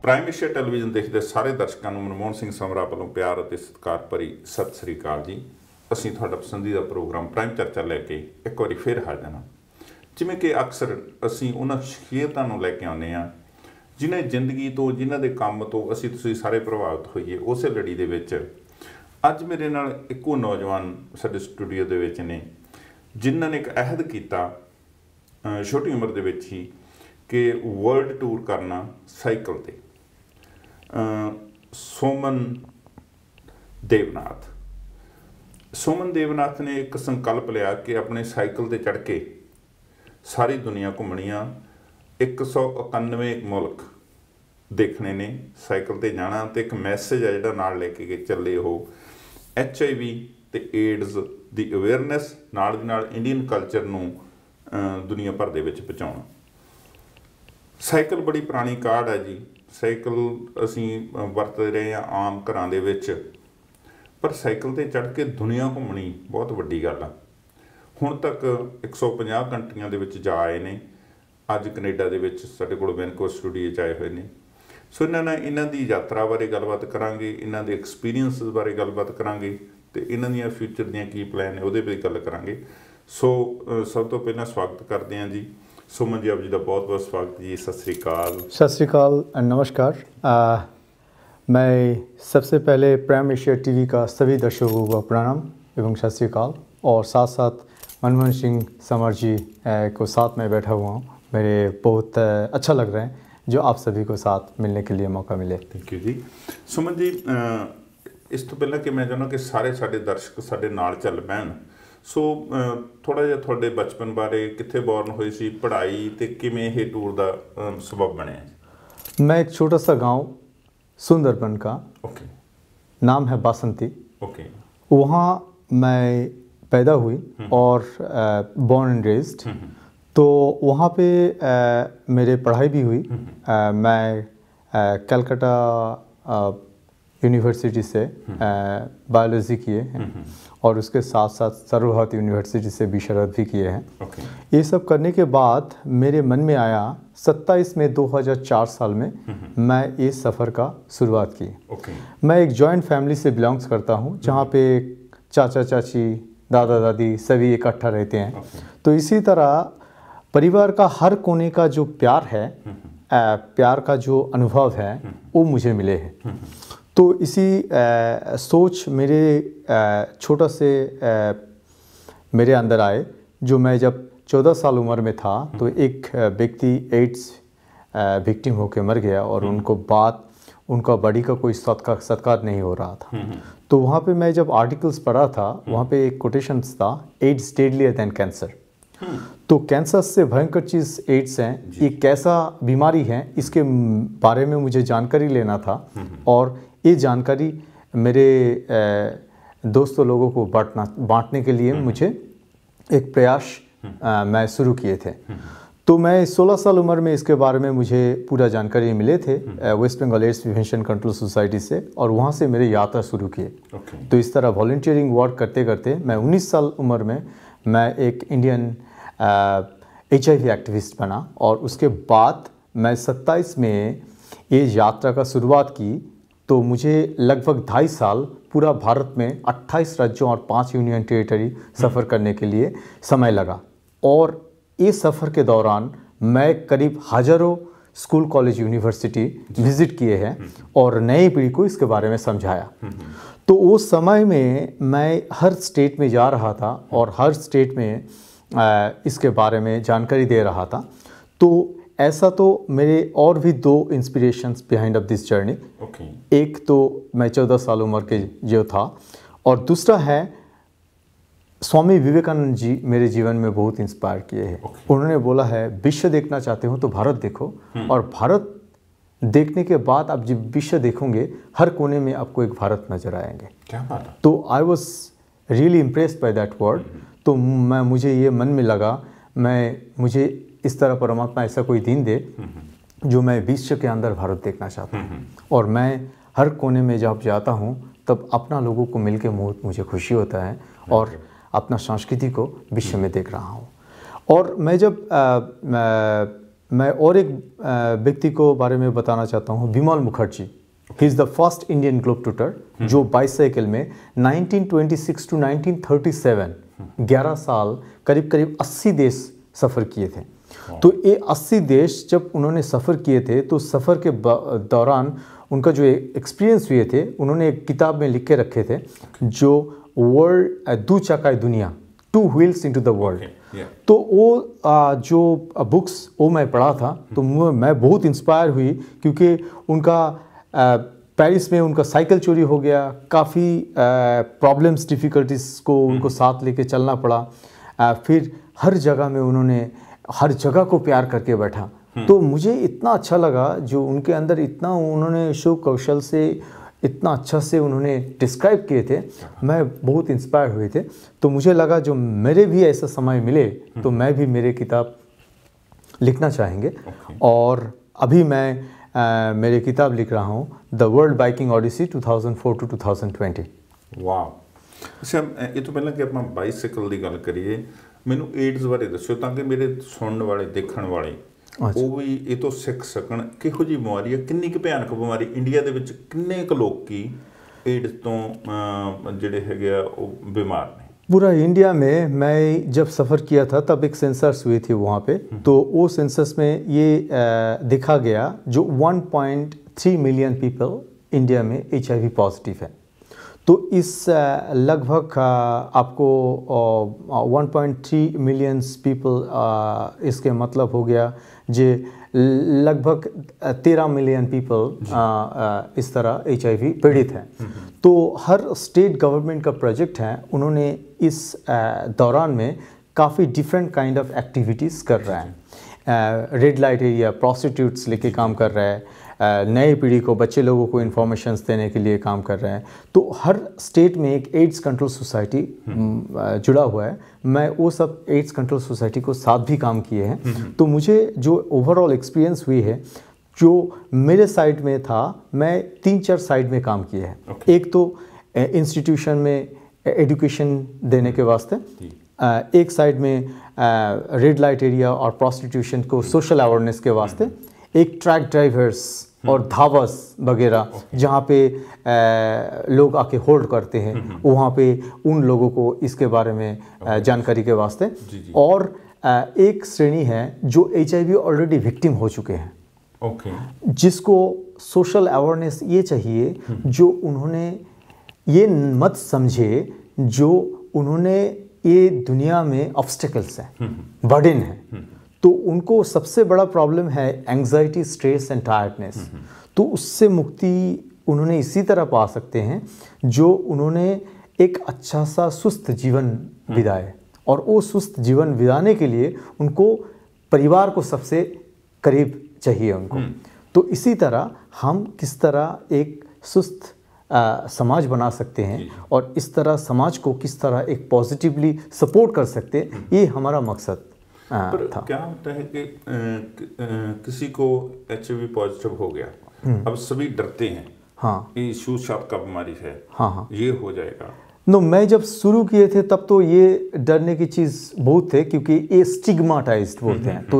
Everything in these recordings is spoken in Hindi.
ਪ੍ਰਾਈਮ ਏਸ਼ੀਆ ਟੈਲੀਵਿਜ਼ਨ ਦੇਖਦੇ ਸਾਰੇ ਦਰਸ਼ਕਾਂ ਨੂੰ ਮਨਮੋਹਨ ਸਿੰਘ ਸਮਰਾ ਵੱਲੋਂ ਪਿਆਰ ਅਤੇ ਸਤਿਕਾਰ ਭਰੀ ਸਤਿ ਸ੍ਰੀ ਅਕਾਲ ਜੀ। ਅਸੀਂ ਤੁਹਾਡਾ ਪਸੰਦੀਦਾ ਪ੍ਰੋਗਰਾਮ ਪ੍ਰਾਈਮ ਚਰਚਾ ਲੈ ਕੇ ਇੱਕ ਵਾਰੀ ਫਿਰ ਹਾਜ਼ਰ ਹਾਂ। ਜਿਵੇਂ ਕਿ ਅਕਸਰ ਅਸੀਂ ਉਹਨਾਂ ਸ਼ਖਸੀਅਤਾਂ ਨੂੰ ਲੈ ਕੇ ਆਉਂਦੇ ਹਾਂ ਜਿਨ੍ਹਾਂ ਦੀ ਜ਼ਿੰਦਗੀ ਤੋਂ, ਜਿਨ੍ਹਾਂ ਦੇ ਕੰਮ ਤੋਂ ਅਸੀਂ ਤੁਸੀਂ ਸਾਰੇ ਪ੍ਰਭਾਵਿਤ ਹੋਈਏ। ਉਸੇ ਲੜੀ ਦੇ ਵਿੱਚ ਅੱਜ ਮੇਰੇ ਨਾਲ ਇੱਕੋ ਨੌਜਵਾਨ ਸਾਡੇ ਸਟੂਡੀਓ ਦੇ ਵਿੱਚ ਨੇ ਜਿਨ੍ਹਾਂ ਨੇ ਇੱਕ ਅਹਿਦ ਕੀਤਾ ਛੋਟੀ ਉਮਰ ਦੇ ਵਿੱਚ ਹੀ ਕਿ ਵਰਲਡ ਟੂਰ ਕਰਨਾ ਸਾਈਕਲ 'ਤੇ। ਸੋਮਨ ਦੇਵਨਾਥ ਨੇ ਇੱਕ ਸੰਕਲਪ ਲਿਆ ਕਿ ਆਪਣੇ ਸਾਈਕਲ 'ਤੇ ਚੜ੍ਹ ਕੇ ਸਾਰੀ ਦੁਨੀਆ ਘੁੰਮਣੀ ਆ। 191 ਮੁਲਕ ਦੇਖਣੇ ਨੇ, ਸਾਈਕਲ 'ਤੇ ਜਾਣਾ। ਅਤੇ ਇੱਕ ਮੈਸੇਜ ਆ ਜਿਹੜਾ ਨਾਲ ਲੈ ਕੇ ਚੱਲੇ ਉਹ HIV ਅਤੇ ਏਡਜ਼ ਦੀ ਅਵੇਅਰਨੈਸ, ਨਾਲ ਦੀ ਨਾਲ ਇੰਡੀਅਨ ਕਲਚਰ ਨੂੰ ਦੁਨੀਆ ਭਰ ਦੇ ਵਿੱਚ ਪਹੁੰਚਾਉਣਾ। ਸਾਈਕਲ ਬੜੀ ਪੁਰਾਣੀ ਕਾਢ ਹੈ ਜੀ। ਸਾਈਕਲ ਅਸੀਂ ਵਰਤਦੇ ਰਹੇ ਹਾਂ ਆਮ ਘਰਾਂ ਦੇ ਵਿੱਚ, ਪਰ ਸਾਈਕਲ 'ਤੇ ਚੜ੍ਹ ਕੇ ਦੁਨੀਆ ਘੁੰਮਣੀ ਬਹੁਤ ਵੱਡੀ ਗੱਲ ਆ। ਹੁਣ ਤੱਕ 150 ਕੰਟਰੀਆਂ ਦੇ ਵਿੱਚ ਜਾ ਆਏ ਨੇ। ਅੱਜ ਕੈਨੇਡਾ ਦੇ ਵਿੱਚ ਸਾਡੇ ਕੋਲ ਵੈਨਕੂਵਰ ਸਟੂਡੀਓ 'ਚ ਆਏ ਹੋਏ ਨੇ। ਸੋ ਇਹਨਾਂ ਦੀ ਯਾਤਰਾ ਬਾਰੇ ਗੱਲਬਾਤ ਕਰਾਂਗੇ, ਇਹਨਾਂ ਦੇ ਐਕਸਪੀਰੀਅੰਸ ਬਾਰੇ ਗੱਲਬਾਤ ਕਰਾਂਗੇ ਅਤੇ ਇਹਨਾਂ ਦੀਆਂ ਫਿਊਚਰ ਦੀਆਂ ਕੀ ਪਲਾਨ ਨੇ ਉਹਦੇ ਬਾਰੇ ਗੱਲ ਕਰਾਂਗੇ। ਸੋ ਸਭ ਤੋਂ ਪਹਿਲਾਂ ਸਵਾਗਤ ਕਰਦੇ हैं जी सुमन जी, आप जी का बहुत बहुत स्वागत जी। सत श्री अकाल एंड नमस्कार। मैं सबसे पहले प्राइम एशिया टीवी का सभी दर्शकों को प्रणाम एवं सत श्री अकाल, और साथ साथ मनमोहन सिंह समर जी को साथ में बैठा हुआ हूँ। मेरे बहुत अच्छा लग रहा है जो आप सभी को साथ मिलने के लिए मौका मिले। थैंक यू जी। सुमन जी, इस तो पहला कि मैं चाਹੁੰਦਾ कि सारे साडे दर्शक साडे नाल चल पैण। सो थोड़ा जिहा तुहाडे बचपन बारे, कित्थे बॉर्न होए सी, पढ़ाई ते किवें इह टूर दा सबब बनिया? मैं एक छोटा सा गांव सुंदरबन का, नाम है बासंती, वहाँ मैं पैदा हुई और बॉर्न एंड रेज्ड। तो वहाँ पे मेरे पढ़ाई भी हुई। मैं कलकत्ता यूनिवर्सिटी से बायोलॉजी किए हैं और उसके साथ साथ सर्वभारती यूनिवर्सिटी से भी शरद भी किए हैं। ये सब करने के बाद मेरे मन में आया 27 मई 2004 साल में मैं इस सफ़र का शुरुआत की। मैं एक जॉइंट फैमिली से बिलोंग्स करता हूँ जहाँ पे चाचा चाची, दादा दादी सभी इकट्ठा रहते हैं। तो इसी तरह परिवार का हर कोने का जो प्यार है, प्यार का जो अनुभव है वो मुझे मिले हैं। तो इसी सोच मेरे छोटा से मेरे अंदर आए। जो मैं जब 14 साल उम्र में था तो एक व्यक्ति एड्स विक्टिम होकर मर गया और उनका बॉडी का कोई सत्कार नहीं हो रहा था। तो वहाँ पे मैं जब आर्टिकल्स पढ़ा था, वहाँ पे एक कोटेशंस था, एड्स डेडलियर देन कैंसर। तो कैंसर से भयंकर चीज़ एड्स है, ये कैसा बीमारी है इसके बारे में मुझे जानकारी लेना था। और ये जानकारी मेरे दोस्तों लोगों को बांटने के लिए मुझे एक प्रयास मैं शुरू किए थे। तो मैं 16 साल उम्र में इसके बारे में मुझे पूरा जानकारी मिले थे West Bengal AIDS prevention control society से, और वहाँ से मेरे यात्रा शुरू किए। तो इस तरह वॉलंटियरिंग वर्क करते करते मैं 19 साल उम्र में मैं एक इंडियन HIV एक्टिविस्ट बना। और उसके बाद मैं 27 में ये यात्रा का शुरुआत की। तो मुझे लगभग 2.5 साल पूरा भारत में 28 राज्यों और 5 यूनियन टेरिटरी सफ़र करने के लिए समय लगा। और इस सफ़र के दौरान मैं करीब हज़ारों स्कूल, कॉलेज, यूनिवर्सिटी विज़िट किए हैं और नई पीढ़ी को इसके बारे में समझाया। तो उस समय में मैं हर स्टेट में जा रहा था और हर स्टेट में इसके बारे में जानकारी दे रहा था। तो ऐसा तो मेरे और भी 2 inspirations behind of this journey. एक तो मैं 14 साल उम्र के जो था, और दूसरा है स्वामी विवेकानंद जी मेरे जीवन में बहुत इंस्पायर किए हैं। उन्होंने बोला है विश्व देखना चाहते हो तो भारत देखो, और भारत देखने के बाद आप जब विश्व देखोगे हर कोने में आपको एक भारत नजर आएंगे। क्या बात है। तो I was really impressed by that word. तो मुझे ये मन में लगा मुझे इस तरह परमात्मा ऐसा कोई दिन दे जो मैं विश्व के अंदर भारत देखना चाहता हूँ। और मैं हर कोने में जब जाता हूँ तब अपना लोगों को मिल के मुझे खुशी होता है और अपना संस्कृति को विश्व में देख रहा हूँ। और मैं जब मैं और एक व्यक्ति को बारे में बताना चाहता हूँ, Vimal Mukherjee. He is the first Indian globe trotter जो बाइसाइकिल में 1926 टू 1937 11 साल करीब 80 देश सफ़र किए थे। तो ये 80 देश जब उन्होंने सफ़र किए थे तो सफ़र के दौरान उनका जो एक्सपीरियंस हुए थे उन्होंने एक किताब में लिख के रखे थे, जो वर्ल्ड दो चक्का दुनिया, 2 व्हील्स इनटू द वर्ल्ड। तो वो जो बुक्स वो मैं पढ़ा था तो मैं बहुत इंस्पायर हुई, क्योंकि उनका पेरिस में उनका साइकिल चोरी हो गया, काफ़ी प्रॉब्लम्स डिफ़िकल्टीज़ को उनको साथ लेके चलना पड़ा। फिर हर जगह में उन्होंने हर जगह को प्यार करके बैठा। तो मुझे इतना अच्छा लगा जो उनके अंदर इतना उन्होंने शो कौशल से इतना अच्छा से उन्होंने डिस्क्राइब किए थे, मैं बहुत इंस्पायर हुए थे। तो मुझे लगा जो मेरे भी ऐसा समय मिले तो मैं भी मेरे किताब लिखना चाहेंगे। और अभी मैं मेरी किताब लिख रहा हूँ, the world biking odyssey 2004 to 2020। वाह। अच्छा, ये तो पहले कि ਆਪਾਂ ਬਾਈਸਾਈਕਲ ਦੀ ਗੱਲ ਕਰੀਏ, ਮੈਨੂੰ ਏਡਜ਼ ਬਾਰੇ ਦੱਸਿਓ ਤਾਂ ਕਿ ਮੇਰੇ ਸੁਣਨ ਵਾਲੇ ਦੇਖਣ ਵਾਲੇ ਉਹ ਵੀ ਇਹ ਤੋਂ ਸਿੱਖ ਸਕਣ ਕਿਹੋ ਜਿਹੀ ਬਿਮਾਰੀ ਹੈ, ਕਿੰਨੀ ਕੁ ਭਿਆਨਕ ਬਿਮਾਰੀ, ਇੰਡੀਆ ਦੇ ਵਿੱਚ ਕਿੰਨੇ ਕੁ ਲੋਕੀ ਏਡਜ਼ ਤੋਂ ਜਿਹੜੇ ਹੈਗੇ ਆ ਉਹ ਬਿਮਾਰ ਨੇ। पूरा इंडिया में मैं जब सफ़र किया था तब एक सेंसस हुई थी वहाँ पे, तो वो सेंसस में ये देखा गया जो 1.3 मिलियन पीपल इंडिया में HIV पॉजिटिव है। तो इस लगभग आपको 1.3 मिलियंस पीपल, इसके मतलब हो गया जे लगभग 13 मिलियन पीपल इस तरह HIV पीड़ित हैं। तो हर स्टेट गवर्नमेंट का प्रोजेक्ट है, उन्होंने इस दौरान में काफ़ी डिफरेंट काइंड ऑफ एक्टिविटीज़ कर रहा है। रेड लाइट एरिया प्रोस्टिट्यूट्स लेके काम कर रहा है, नए पीढ़ी को, बच्चे लोगों को इन्फॉर्मेशंस देने के लिए काम कर रहे हैं। तो हर स्टेट में एक एड्स कंट्रोल सोसाइटी जुड़ा हुआ है। मैं वो सब एड्स कंट्रोल सोसाइटी को साथ भी काम किए हैं। तो मुझे जो ओवरऑल एक्सपीरियंस हुई है, जो मेरे साइड में था, मैं 3-4 साइड में काम किए हैं। एक तो इंस्टीट्यूशन में एजुकेशन देने के वास्ते, एक साइड में रेड लाइट एरिया और प्रोस्टिट्यूशन को सोशल अवेयरनेस के वास्ते, एक ट्रैक ड्राइवर्स और धावस वगैरह जहाँ पे लोग आके होल्ड करते हैं, वहाँ पे उन लोगों को इसके बारे में जानकारी के वास्ते। और एक श्रेणी है जो HIV ऑलरेडी विक्टिम हो चुके हैं, जिसको सोशल अवेयरनेस ये चाहिए, जो उन्होंने ये मत समझे जो उन्होंने ये दुनिया में ऑब्स्टेकल्स हैं, बर्डन है। तो उनको सबसे बड़ा प्रॉब्लम है एंग्जाइटी, स्ट्रेस एंड टायर्डनेस। तो उससे मुक्ति उन्होंने इसी तरह पा सकते हैं जो उन्होंने एक अच्छा सा सुस्त जीवन बिताए। और वो सुस्त जीवन बिताने के लिए उनको परिवार को सबसे करीब चाहिए उनको। तो इसी तरह हम किस तरह एक सुस्त समाज बना सकते हैं और इस तरह समाज को किस तरह एक पॉजिटिवली सपोर्ट कर सकते हैं, ये हमारा मकसद था। क्या होता है कि किसी को HIV पॉजिटिव हो गया, अब सभी डरते हैं, हाँ, ये छूत-छात का बीमारी है, हाँ, ये हो जाएगा। मैं जब शुरू किए थे तब तो ये डरने की चीज़ बहुत थे, क्योंकि ये स्टिग्माटाइज्ड बोलते हैं। तो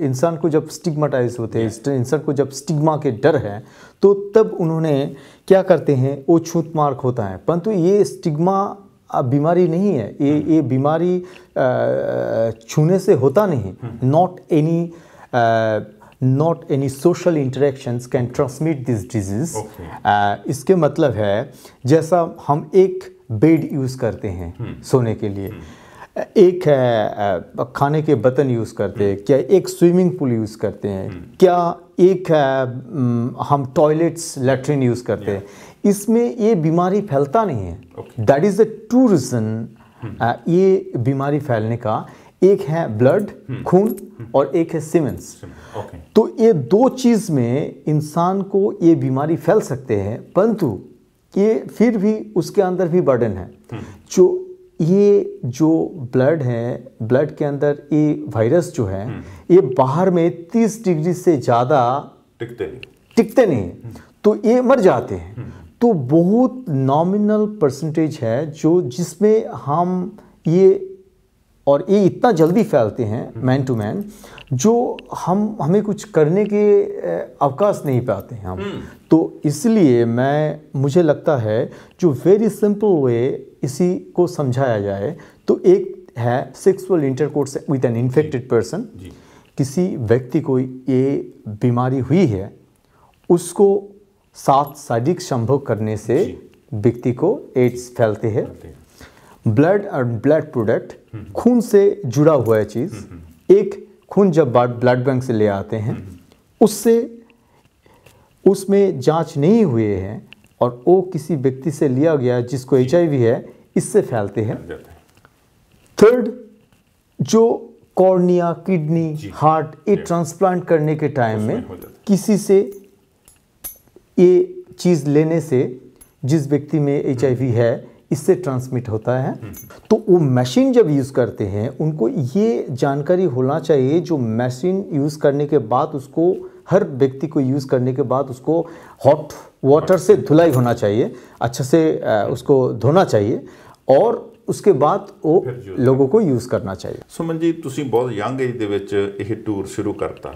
इंसान को जब स्टिग्माटाइज होते हैं, इंसान को जब स्टिग्मा के डर है, तो तब उन्होंने क्या करते हैं, वो छूत मार्क होता है। परंतु ये स्टिग्मा बीमारी नहीं है, ये बीमारी छूने से होता नहीं। Not any social interactions can transmit this disease. इसके मतलब है जैसा हम एक बेड यूज़ करते हैं सोने के लिए, एक खाने के बर्तन यूज़ करते हैं, क्या एक स्विमिंग पूल यूज़ करते हैं, क्या एक हम टॉयलेट्स लैट्रिन यूज़ करते हैं, इसमें ये बीमारी फैलता नहीं है। That is the true reason ये बीमारी फैलने का। एक है ब्लड, खून, और एक है सीमेंस। तो ये दो चीज़ में इंसान को ये बीमारी फैल सकते हैं, परंतु ये फिर भी उसके अंदर भी बर्डन है। जो ब्लड है, ब्लड के अंदर ये वायरस जो है, ये बाहर में 30 डिग्री से ज़्यादा टिकते नहीं, तो ये मर जाते हैं। तो बहुत नॉमिनल परसेंटेज है जो जिसमें हम ये और ये इतना जल्दी फैलते हैं मैन टू मैन, जो हमें कुछ करने के अवकाश नहीं पाते हैं हम। तो इसलिए मुझे लगता है जो वेरी सिंपल वे इसी को समझाया जाए तो एक है sexual intercourse with an infected person. किसी व्यक्ति को ये बीमारी हुई है, उसको साथ शारीरिक संभोग करने से व्यक्ति को एड्स फैलते हैं। ब्लड और ब्लड प्रोडक्ट, खून से जुड़ा हुआ है चीज़। एक खून जब ब्लड बैंक से ले आते हैं, उसमें जांच नहीं हुए हैं और वो किसी व्यक्ति से लिया गया जिसको HIV है, इससे फैलते हैं। थर्ड, जो कॉर्निया, किडनी, हार्ट, ये ट्रांसप्लांट करने के टाइम में किसी से ये चीज़ लेने से जिस व्यक्ति में HIV है, इससे ट्रांसमिट होता है। तो वो मशीन जब यूज़ करते हैं, उनको ये जानकारी होना चाहिए, जो मशीन यूज़ करने के बाद उसको, हर व्यक्ति को यूज़ करने के बाद उसको हॉट वाटर से धुलाई होना चाहिए, अच्छे से उसको धोना चाहिए और उसके बाद वो लोगों को यूज़ करना चाहिए। सुमन जी, तुसी बहुत यंग एज ਦੇ ਵਿੱਚ ਇਹ ਟੂਰ ਸ਼ੁਰੂ ਕਰਤਾ।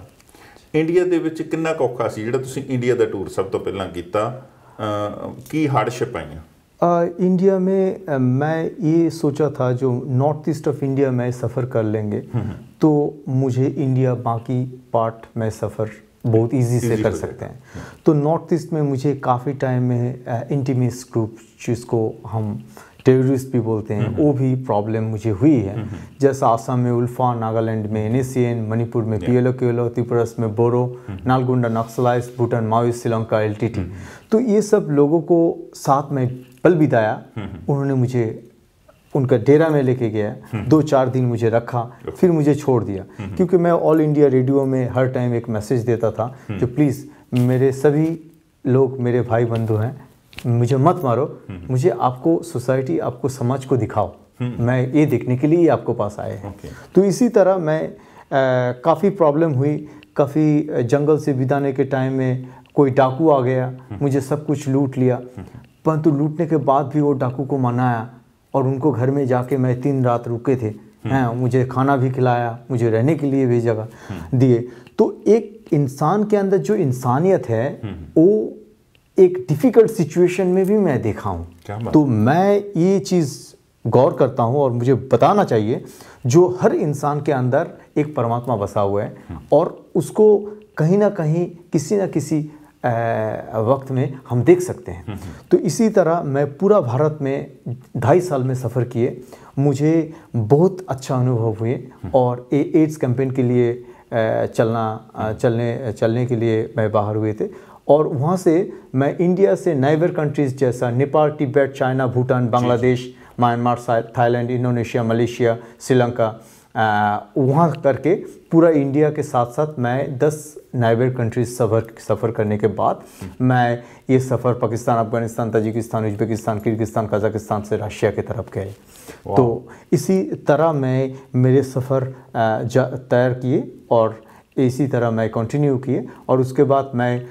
ਇੰਡੀਆ ਦੇ ਵਿੱਚ ਕਿੰਨਾ ਔਖਾ ਸੀ ਜਿਹੜਾ ਤੁਸੀਂ ਇੰਡੀਆ ਦਾ ਟੂਰ ਸਭ ਤੋਂ ਪਹਿਲਾਂ ਕੀਤਾ? ਕੀ ਹਾਰਡਸ਼ਿਪ ਆਈਆਂ? इंडिया में मैं ये सोचा था जो नॉर्थ ईस्ट ऑफ इंडिया में सफ़र कर लेंगे तो मुझे इंडिया बाकी पार्ट में सफ़र बहुत इजी से कर सकते हैं। तो नॉर्थ ईस्ट में मुझे काफ़ी टाइम में इंटीमेस ग्रुप, जिसको हम टेररिस्ट भी बोलते हैं, वो भी प्रॉब्लम मुझे हुई है। जैसा आसाम में उल्फा, नागालैंड में NACN, मणिपुर में PLO, KLO, त्रिपुरा में बोरो, नालगोंडा नक्सलाइस्ट, भूटान माओइस्ट, श्रीलंका LTT। तो ये सब लोगों को साथ में पल बिताया। उन्होंने मुझे उनका डेरा में लेके गया, 2-4 दिन मुझे रखा, फिर मुझे छोड़ दिया। क्योंकि मैं ऑल इंडिया रेडियो में हर टाइम एक मैसेज देता था जो प्लीज़ मेरे सभी लोग मेरे भाई बंधु हैं, मुझे मत मारो, मुझे आपको सोसाइटी, आपको समाज को दिखाओ, मैं ये देखने के लिए आपको पास आए हैं। तो इसी तरह मैं काफ़ी प्रॉब्लम हुई। काफ़ी जंगल से बिताने के टाइम में कोई डाकू आ गया, मुझे सब कुछ लूट लिया। परंतु लूटने के बाद भी वो डाकू को मनाया और उनको घर में जाके मैं 3 रात रुके थे हैं, मुझे खाना भी खिलाया, मुझे रहने के लिए भी जगह दिए। तो एक इंसान के अंदर जो इंसानियत है वो एक डिफ़िकल्ट सिचुएशन में भी मैं देखा हूँ। तो मैं ये चीज़ गौर करता हूँ और मुझे बताना चाहिए जो हर इंसान के अंदर एक परमात्मा बसा हुआ है और उसको कहीं ना कहीं किसी न किसी वक्त में हम देख सकते हैं। तो इसी तरह मैं पूरा भारत में 2.5 साल में सफ़र किए, मुझे बहुत अच्छा अनुभव हुए और एड्स कैंपेन के लिए चलने के लिए मैं बाहर हुए थे। और वहाँ से मैं इंडिया से नाइबर कंट्रीज़ जैसा Nepal, Tibet, China, Bhutan, Bangladesh, Myanmar, Thailand, Indonesia, Malaysia, Sri Lanka, वहाँ करके पूरा इंडिया के साथ साथ मैं 10 नाइबर कंट्रीज सफ़र करने के बाद मैं ये सफ़र Pakistan, Afghanistan, Tajikistan, Uzbekistan, Kyrgyzstan, Kazakhstan से रशिया की तरफ गए। तो इसी तरह मैं मेरे सफ़र तैयार किए और इसी तरह मैं कंटिन्यू किए। और उसके बाद मैं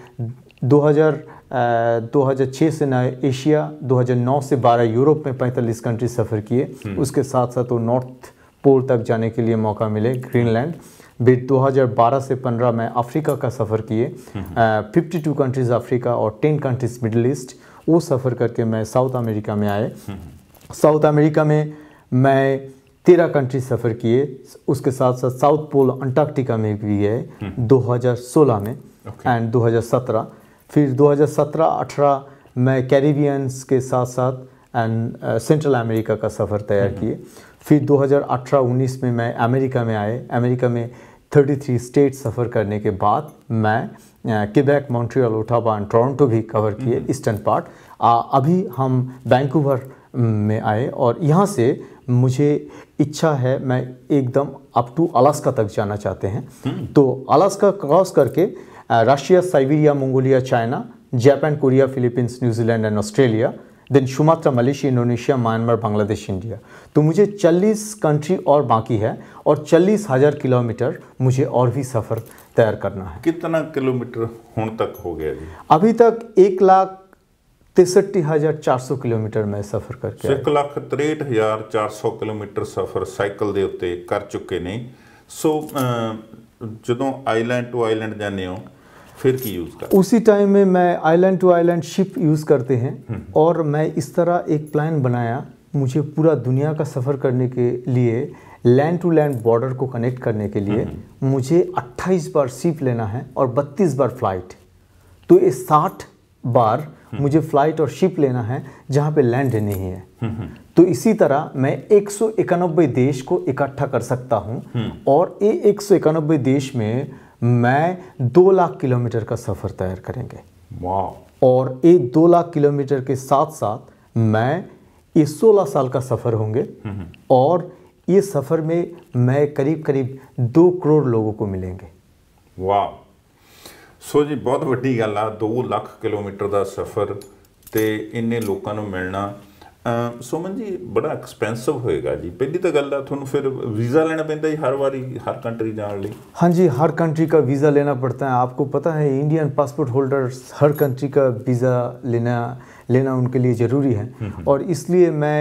2006 से एशिया, 2009 से 12 यूरोप में 45 कंट्री सफ़र किए। उसके साथ साथ वो नॉर्थ पोल तक जाने के लिए मौका मिले, ग्रीनलैंड। फिर 2012 से 15 में अफ्रीका का सफ़र किए, 52 कंट्रीज़ अफ्रीका और 10 कंट्रीज़ मिडल ईस्ट। वो सफ़र करके मैं साउथ अमेरिका में आए। साउथ अमेरिका में मैं 13 कंट्री सफ़र किए। उसके साथ साथ साउथ पोल अंटार्कटिका में भी गए 2016 में एंड 2017। फिर 2017-18 मैं कैरिबियंस के साथ साथ एंड सेंट्रल अमेरिका का सफ़र तैयार किए। फिर 2018-19 में मैं अमेरिका में आए। अमेरिका में 33 स्टेट सफ़र करने के बाद मैं Quebec, Montreal, Ottawa and Toronto भी कवर किए, ईस्टर्न पार्ट। अभी हम वैंकूवर में आए और यहाँ से मुझे इच्छा है, मैं एकदम अप टू अलास्का तक जाना चाहते हैं। तो अलास्का क्रॉस करके Russia, Siberia, Mongolia, China, Japan, Korea, Philippines, New Zealand and Australia, then Sumatra, Malaysia, Indonesia, Myanmar, Bangladesh, India. तो मुझे 40 कंट्री और बाकी है और 40,000 किलोमीटर मुझे और भी सफ़र तैयार करना है। कितना किलोमीटर होने तक हो गया जी? अभी तक 63,400 किलोमीटर मैं सफ़र करके आया। 1,63,400 किलोमीटर सफ़र साइकिल ਦੇ ਉੱਤੇ ਕਰ ਚੁੱਕੇ ਨੇ। ਸੋ ਜਦੋਂ आइलैंड टू आइलैंड जाने हो फिर की यूज़ करते? उसी टाइम में मैं island to island ship use करते हैं, और मैं इस तरह एक प्लान बनाया, मुझे पूरा दुनिया का सफ़र करने के लिए, लैंड टू लैंड बॉर्डर को कनेक्ट करने के लिए मुझे 28 बार शिप लेना है और 32 बार फ्लाइट। तो ये 60 बार मुझे फ्लाइट और शिप लेना है जहाँ पे लैंड नहीं है। तो इसी तरह मैं 191 देश को इकट्ठा कर सकता हूँ, और ये 191 देश में मैं 2 लाख किलोमीटर का सफ़र तैयार करेंगे। वाह। और ये 2 लाख किलोमीटर के साथ साथ मैं ये 16 साल का सफ़र होंगे, और ये सफ़र में मैं करीब करीब 2 करोड़ लोगों को मिलेंगे। वाह। सो जी बहुत वड्डी गल आ, 2 लाख किलोमीटर का सफ़र तो इन्ने लोगों को मिलना। सुमन जी बड़ा एक्सपेंसिव होएगा जी। पहली तो गल थोड़ा फिर वीज़ा लेना पैंदा जी हर बारी हर कंट्री जाने लिए? हाँ जी, हर कंट्री का वीज़ा लेना पड़ता है। आपको पता है इंडियन पासपोर्ट होल्डर्स हर कंट्री का वीज़ा लेना उनके लिए ज़रूरी है, और इसलिए मैं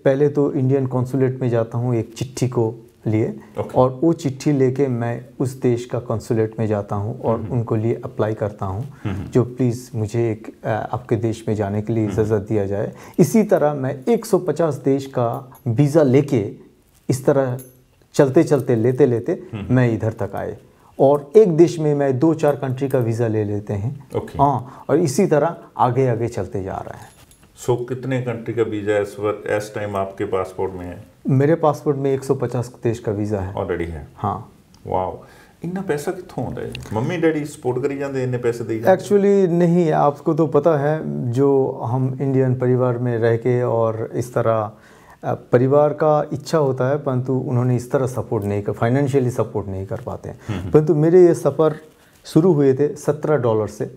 पहले तो इंडियन कॉन्सुलेट में जाता हूँ एक चिट्ठी को लिए, और वो चिट्ठी लेके मैं उस देश का कॉन्सुलेट में जाता हूँ और उनको लिए अप्लाई करता हूँ जो प्लीज़ मुझे एक आपके देश में जाने के लिए इजाज़त दिया जाए। इसी तरह मैं 150 देश का वीज़ा लेके इस तरह चलते चलते लेते मैं इधर तक आए, और एक देश में मैं 2-4 कंट्री का वीज़ा ले लेते हैं। हाँ, और इसी तरह आगे चलते जा रहे हैं। सो कितने कंट्री का वीज़ा इस टाइम आपके पासपोर्ट में है? मेरे पासपोर्ट में 150 देश का वीज़ा है ऑलरेडी है। हाँ। वाह। इन्ना पैसा कितों आता है? मम्मी डैडी सपोर्ट करी जाते इन्ने पैसे दे? एक्चुअली नहीं, आपको तो पता है जो हम इंडियन परिवार में रह के और इस तरह परिवार का इच्छा होता है, परंतु उन्होंने इस तरह सपोर्ट नहीं कर, फाइनेंशियली सपोर्ट नहीं कर पाते हैं। परंतु मेरे ये सफ़र शुरू हुए थे $17 से।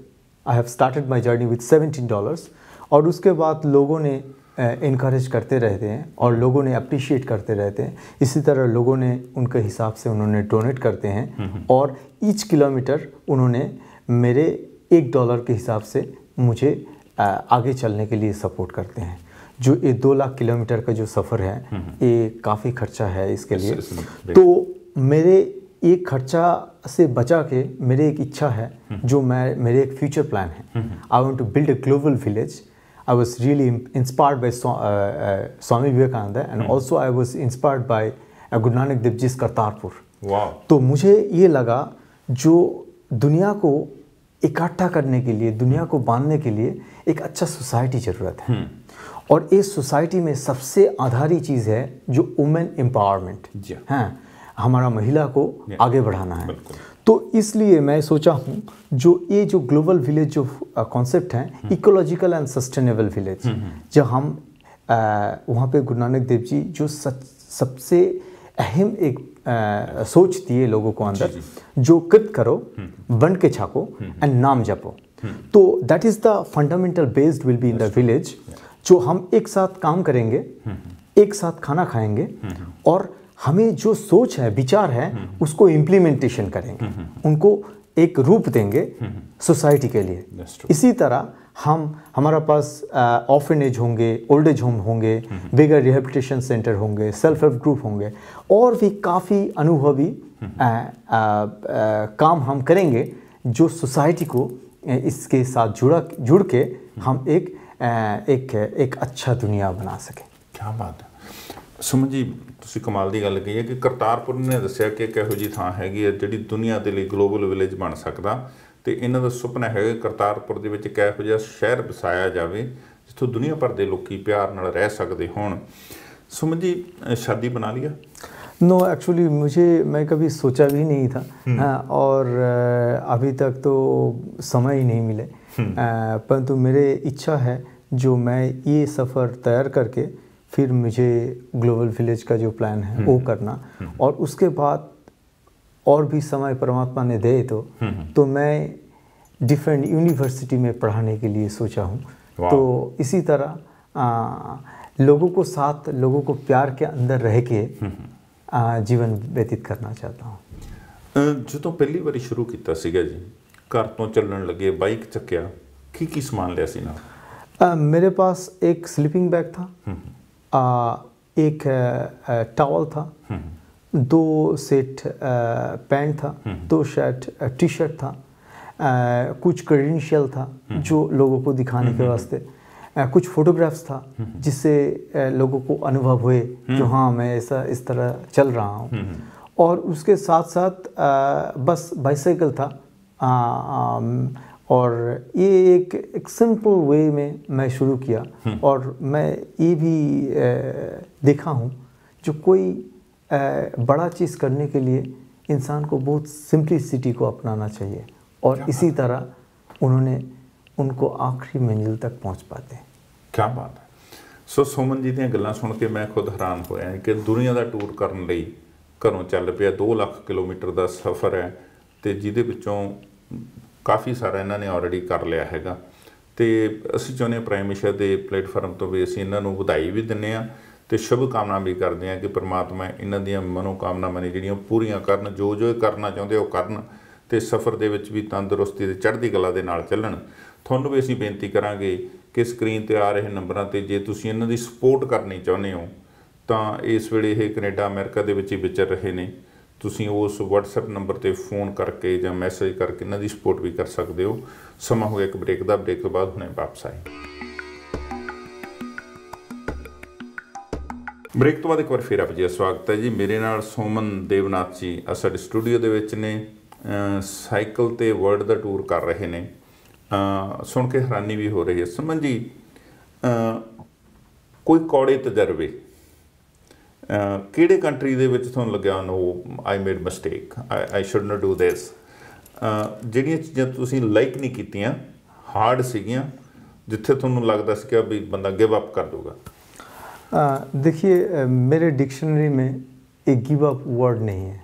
I have started my journey with $17, और उसके बाद लोगों ने इनकरेज करते रहते हैं और लोगों ने अप्रिशिएट करते रहते हैं। इसी तरह लोगों ने उनके हिसाब से उन्होंने डोनेट करते हैं, और ईच किलोमीटर उन्होंने मेरे $1 के हिसाब से मुझे आगे चलने के लिए सपोर्ट करते हैं। जो ये 2 लाख किलोमीटर का जो सफ़र है ये काफ़ी खर्चा है इसके लिए। तो मेरे एक खर्चा से बचा के मेरे एक इच्छा है, जो मेरे एक फ्यूचर प्लान है। I want to build a global village. I was really inspired by Swami Vivekananda, and also I was inspired by Guru Nanak Dev Ji's Kartarpur. वाह। तो मुझे ये लगा जो दुनिया को इकट्ठा करने के लिए, दुनिया को बांधने के लिए एक अच्छा सोसाइटी ज़रूरत है, और इस सोसाइटी में सबसे आधारी चीज़ है जो वुमेन एम्पावरमेंट है। हमारा महिला को आगे बढ़ाना है। तो इसलिए मैं सोचा हूँ जो ग्लोबल विलेज जो कॉन्सेप्ट है, इकोलॉजिकल एंड सस्टेनेबल विलेज, जब हम वहाँ पे गुरु नानक देव जी जो सबसे अहम एक सोच दिए लोगों को अंदर, जो कृत करो, बंट के छाको एंड नाम जपो। तो that is the fundamental based will be in the village, जो हम एक साथ काम करेंगे, एक साथ खाना खाएंगे, और हमें जो सोच है, विचार है, उसको इम्प्लीमेंटेशन करेंगे, उनको एक रूप देंगे सोसाइटी के लिए। इसी तरह हमारा पास ऑर्फनेज होंगे, ओल्ड एज होम होंगे, बेगर रिहेबिलिटेशन सेंटर होंगे, सेल्फ हेल्प ग्रुप होंगे, और भी काफ़ी अनुभवी काम हम करेंगे जो सोसाइटी को इसके साथ जुड़ के हम एक अच्छा दुनिया बना सकें। क्या बात है सुमन जी, ਤੁਸੀਂ ਕਮਾਲ ਦੀ ਗੱਲ ਕਹੀ ਹੈ ਕਿ ਕਰਤਾਰਪੁਰ ਨੇ ਦੱਸਿਆ ਕਿ ਇੱਕ ਇਹੋ ਜਿਹੀ ਥਾਂ ਹੈਗੀ ਹੈ ਜਿਹੜੀ ਦੁਨੀਆ ਦੇ ਲਈ ਗਲੋਬਲ ਵਿਲੇਜ ਬਣ ਸਕਦਾ, ਤੇ ਇਹਨਾਂ ਦਾ ਸੁਪਨਾ ਹੈਗਾ ਕਰਤਾਰਪੁਰ ਦੇ ਵਿੱਚ ਇੱਕ ਇਹੋ ਜਿਹਾ ਸ਼ਹਿਰ ਵਸਾਇਆ ਜਾਵੇ ਜਿੱਥੋਂ ਦੁਨੀਆ ਭਰ ਦੇ ਲੋਕੀ ਪਿਆਰ ਨਾਲ ਰਹਿ ਸਕਦੇ ਹੋਣ। सुमन जी शादी बना लिया? नो एक्चुअली मैं कभी सोचा भी नहीं था, और अभी तक तो समय ही नहीं मिले, परंतु मेरे इच्छा है जो मैं ये सफ़र तैयार करके फिर मुझे ग्लोबल विलेज का जो प्लान है वो करना, और उसके बाद और भी समय परमात्मा ने दे तो मैं डिफरेंट यूनिवर्सिटी में पढ़ाने के लिए सोचा हूँ। तो इसी तरह लोगों को साथ, लोगों को प्यार के अंदर रह के जीवन व्यतीत करना चाहता हूँ। जो तो पहली बार शुरू किया सीगा जी, घर तो चलन लगे, बाइक चक्या, की सामान लिया सी नाल? मेरे पास एक स्लीपिंग बैग था, एक टॉवल था, 2 सेट पैंट था, 2 शर्ट टी शर्ट था, कुछ क्रेडेंशियल था जो लोगों को दिखाने के वास्ते, कुछ फोटोग्राफ्स था जिससे लोगों को अनुभव हुए जो हाँ मैं ऐसा इस तरह चल रहा हूँ। और उसके साथ साथ बस बाइसाइकिल था, और ये एक सिंपल वे में मैं शुरू किया। और मैं ये भी देखा हूँ जो कोई बड़ा चीज़ करने के लिए इंसान को बहुत सिंपलिसिटी को अपनाना चाहिए, और इसी तरह उन्होंने उनको आखिरी मंजिल तक पहुँच पाते हैं। क्या बात है। सो सुमन जी ਦੀਆਂ ਗੱਲਾਂ ਸੁਣ ਕੇ मैं खुद हैरान होया कि दुनिया का टूर ਕਰਨ ਲਈ ਘਰੋਂ ਚੱਲ ਪਿਆ 2 ਲੱਖ ਕਿਲੋਮੀਟਰ ਦਾ ਸਫ਼ਰ ਹੈ, ਤੇ ਜਿਹਦੇ ਵਿੱਚੋਂ ਕਾਫੀ ਸਾਰਾ ਇਹਨਾਂ ਨੇ ਆਲਰੇਡੀ ਕਰ ਲਿਆ ਹੈਗਾ। ਤੇ ਅਸੀਂ ਚਾਹੁੰਦੇ ਹਾਂ ਪ੍ਰਾਈਮ ਏਸ਼ੀਆ ਦੇ ਪਲੇਟਫਾਰਮ ਤੋਂ ਵੀ ਅਸੀਂ ਇਹਨਾਂ ਨੂੰ ਵਧਾਈ ਵੀ ਦਿੰਦੇ ਹਾਂ ਤੇ ਸ਼ੁਭ ਕਾਮਨਾ ਵੀ ਕਰਦੇ ਹਾਂ ਕਿ ਪ੍ਰਮਾਤਮਾ ਇਹਨਾਂ ਦੀਆਂ ਮਨੋਕਾਮਨਾਵਾਂ ਨੇ ਜਿਹੜੀਆਂ ਪੂਰੀਆਂ ਕਰਨ, ਜੋ ਜੋ ਇਹ ਕਰਨਾ ਚਾਹੁੰਦੇ ਉਹ ਕਰਨ, ਤੇ ਸਫ਼ਰ ਦੇ ਵਿੱਚ ਵੀ ਤੰਦਰੁਸਤੀ ਤੇ ਚੜ੍ਹਦੀ ਕਲਾ ਦੇ ਨਾਲ ਚੱਲਣ। ਤੁਹਾਨੂੰ ਵੀ ਅਸੀਂ ਬੇਨਤੀ ਕਰਾਂਗੇ ਕਿ ਸਕਰੀਨ ਤੇ ਆ ਰਹੇ ਨੰਬਰਾਂ ਤੇ ਜੇ ਤੁਸੀਂ ਇਹਨਾਂ ਦੀ ਸਪੋਰਟ ਕਰਨੀ ਚਾਹੁੰਦੇ ਹੋ ਤਾਂ ਇਸ ਵੇਲੇ ਇਹ ਕੈਨੇਡਾ ਅਮਰੀਕਾ ਦੇ ਵਿੱਚ ਹੀ ਵਿਚਰ ਰਹੇ ਨੇ, ਤੁਸੀਂ ਉਸ WhatsApp ਨੰਬਰ ਤੇ ਫੋਨ ਕਰਕੇ ਜਾਂ ਮੈਸੇਜ ਕਰਕੇ ਇਹਨਾਂ ਦੀ ਸਪੋਰਟ ਵੀ ਕਰ ਸਕਦੇ ਹੋ। ਸਮਾਂ ਹੋ ਗਿਆ ਇੱਕ ਬ੍ਰੇਕ ਦਾ, ਬ੍ਰੇਕ ਤੋਂ ਬਾਅਦ ਹੁਣੇ ਵਾਪਸ ਆਏ। ਬ੍ਰੇਕ ਤੋਂ ਬਾਅਦ ਇੱਕ ਵਾਰ ਫਿਰ ਆਪ ਜੀ ਦਾ ਸਵਾਗਤ ਹੈ ਜੀ। ਮੇਰੇ ਨਾਲ ਸੋਮਨ ਦੇਵਨਾਥ ਜੀ ਸਾਡੇ ਸਟੂਡੀਓ ਦੇ ਵਿੱਚ ਨੇ, ਸਾਈਕਲ ਤੇ ਵਰਲਡ ਦਾ ਟੂਰ ਕਰ ਰਹੇ ਨੇ। ਸੁਣ ਕੇ ਹੈਰਾਨੀ ਵੀ ਹੋ ਰਹੀ ਹੈ। ਸੁਮਨ ਜੀ, ਕੋਈ ਕੌੜੇ ਤਜਰਬੇ ਕਿਹੜੇ ਕੰਟਰੀ ਦੇ ਵਿੱਚ ਤੁਹਾਨੂੰ ਲੱਗਿਆ no I made mistake, I should not do this, ਜਿਹੜੀਆਂ ਚੀਜ਼ਾਂ ਤੁਸੀਂ ਲਾਈਕ ਨਹੀਂ ਕੀਤੀਆਂ, ਹਾਰਡ ਸੀਗੀਆਂ, ਜਿੱਥੇ ਤੁਹਾਨੂੰ ਲੱਗਦਾ ਸੀ ਕਿ ਵੀ ਬੰਦਾ ਗਿਵ ਅਪ ਕਰ ਦੂਗਾ? देखिए, मेरे डिक्शनरी में एक गिव अप वर्ड नहीं है।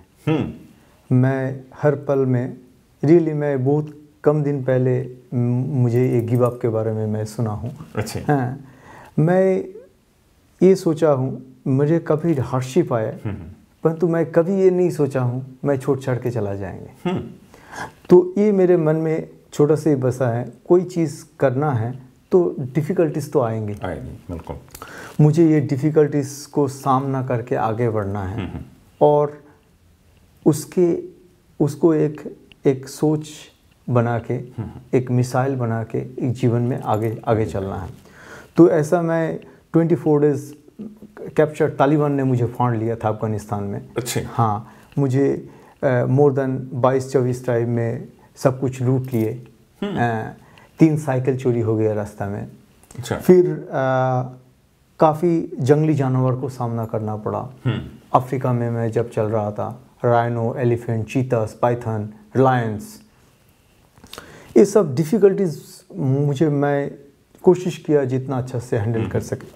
मैं हर पल में रियली मैं बहुत कम दिन पहले मुझे एक गिव अप के बारे में मैं सुना हूँ। अच्छा। हाँ, मैं ये सोचा हूँ, मुझे कभी हार्डशिप आया परंतु मैं कभी ये नहीं सोचा हूँ मैं छोड़ छाड़ के चला जाएंगे। तो ये मेरे मन में छोटा सा ही बसा है, कोई चीज़ करना है तो डिफ़िकल्टीज़ तो आएंगी, बिल्कुल। मुझे ये डिफ़िकल्टीज़ को सामना करके आगे बढ़ना है और उसको एक सोच बना के, एक मिसाइल बना के एक जीवन में आगे चलना है। तो ऐसा मैं 24 डेज़ कैप्चर तालिबान ने मुझे फाड़ लिया था अफ़गानिस्तान में। अच्छा। हाँ, मुझे मोर देन 22-24 टाइम में सब कुछ लूट लिए, 3 साइकिल चोरी हो गया रास्ता में। अच्छा। फिर काफ़ी जंगली जानवर को सामना करना पड़ा। अफ्रीका में मैं जब चल रहा था, राइनो, एलिफेंट, चीतास, पाइथन, लायंस, ये सब डिफ़िकल्टीज़ मुझे, मैं कोशिश किया जितना अच्छा से हैंडल कर सके।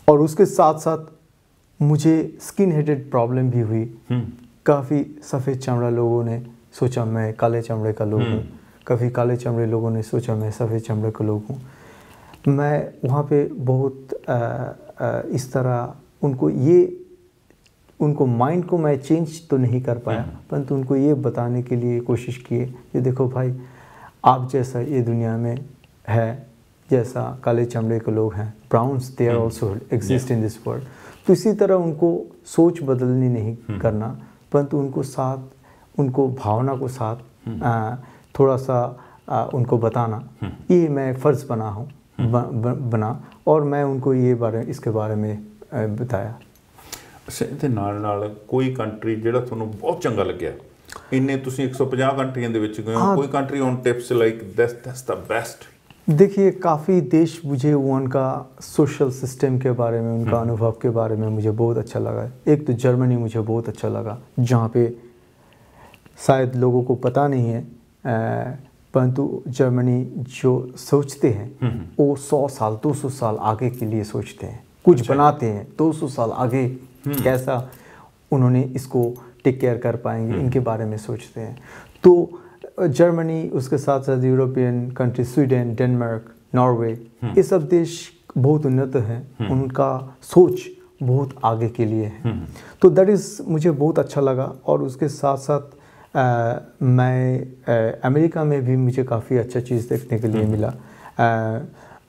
और उसके साथ साथ मुझे स्किन हेडेड प्रॉब्लम भी हुई। काफ़ी सफ़ेद चमड़ा लोगों ने सोचा मैं काले चमड़े का लोग हूँ, कभी काले चमड़े लोगों ने सोचा मैं सफ़ेद चमड़े का लोग हूँ। मैं वहाँ पे बहुत इस तरह उनको माइंड को मैं चेंज तो नहीं कर पाया, परंतु उनको ये बताने के लिए कोशिश किए कि देखो भाई, आप जैसा ये दुनिया में है, जैसा काले चमड़े के लोग हैं, browns, they are also exist in this world. तो इसी तरह उनको सोच बदलनी नहीं करना, परंतु उनको भावना को साथ थोड़ा सा उनको बताना, ये मैं फ़र्ज़ बना और मैं उनको इसके बारे में बताया। अच्छा, ਇਹਦੇ ਨਾਲ ਕੋਈ ਕੰਟਰੀ ਜਿਹੜਾ ਤੁਹਾਨੂੰ ਬਹੁਤ ਚੰਗਾ ਲੱਗਿਆ? ਇੰਨੇ ਤੁਸੀਂ 150 ਕੰਟਰੀਆਂ ਦੇ ਵਿੱਚ ਗਏ ਹੋ, कोई country on tips like that's the best? देखिए, काफ़ी देश मुझे उनका सोशल सिस्टम के बारे में, उनका अनुभव के बारे में मुझे बहुत अच्छा लगा। एक तो जर्मनी मुझे बहुत अच्छा लगा, जहाँ पे शायद लोगों को पता नहीं है, परंतु जर्मनी जो सोचते हैं वो 100 साल 200 साल आगे के लिए सोचते हैं, कुछ बनाते हैं 200 साल आगे कैसा उन्होंने इसको टेक केयर कर पाएंगे, इनके बारे में सोचते हैं। तो जर्मनी, उसके साथ साथ European country, Sweden, Denmark, Norway, ये सब देश बहुत उन्नत हैं, उनका सोच बहुत आगे के लिए है। तो दैट इज़ मुझे बहुत अच्छा लगा। और उसके साथ साथ मैं अमेरिका में भी मुझे काफ़ी अच्छा चीज़ देखने के लिए मिला।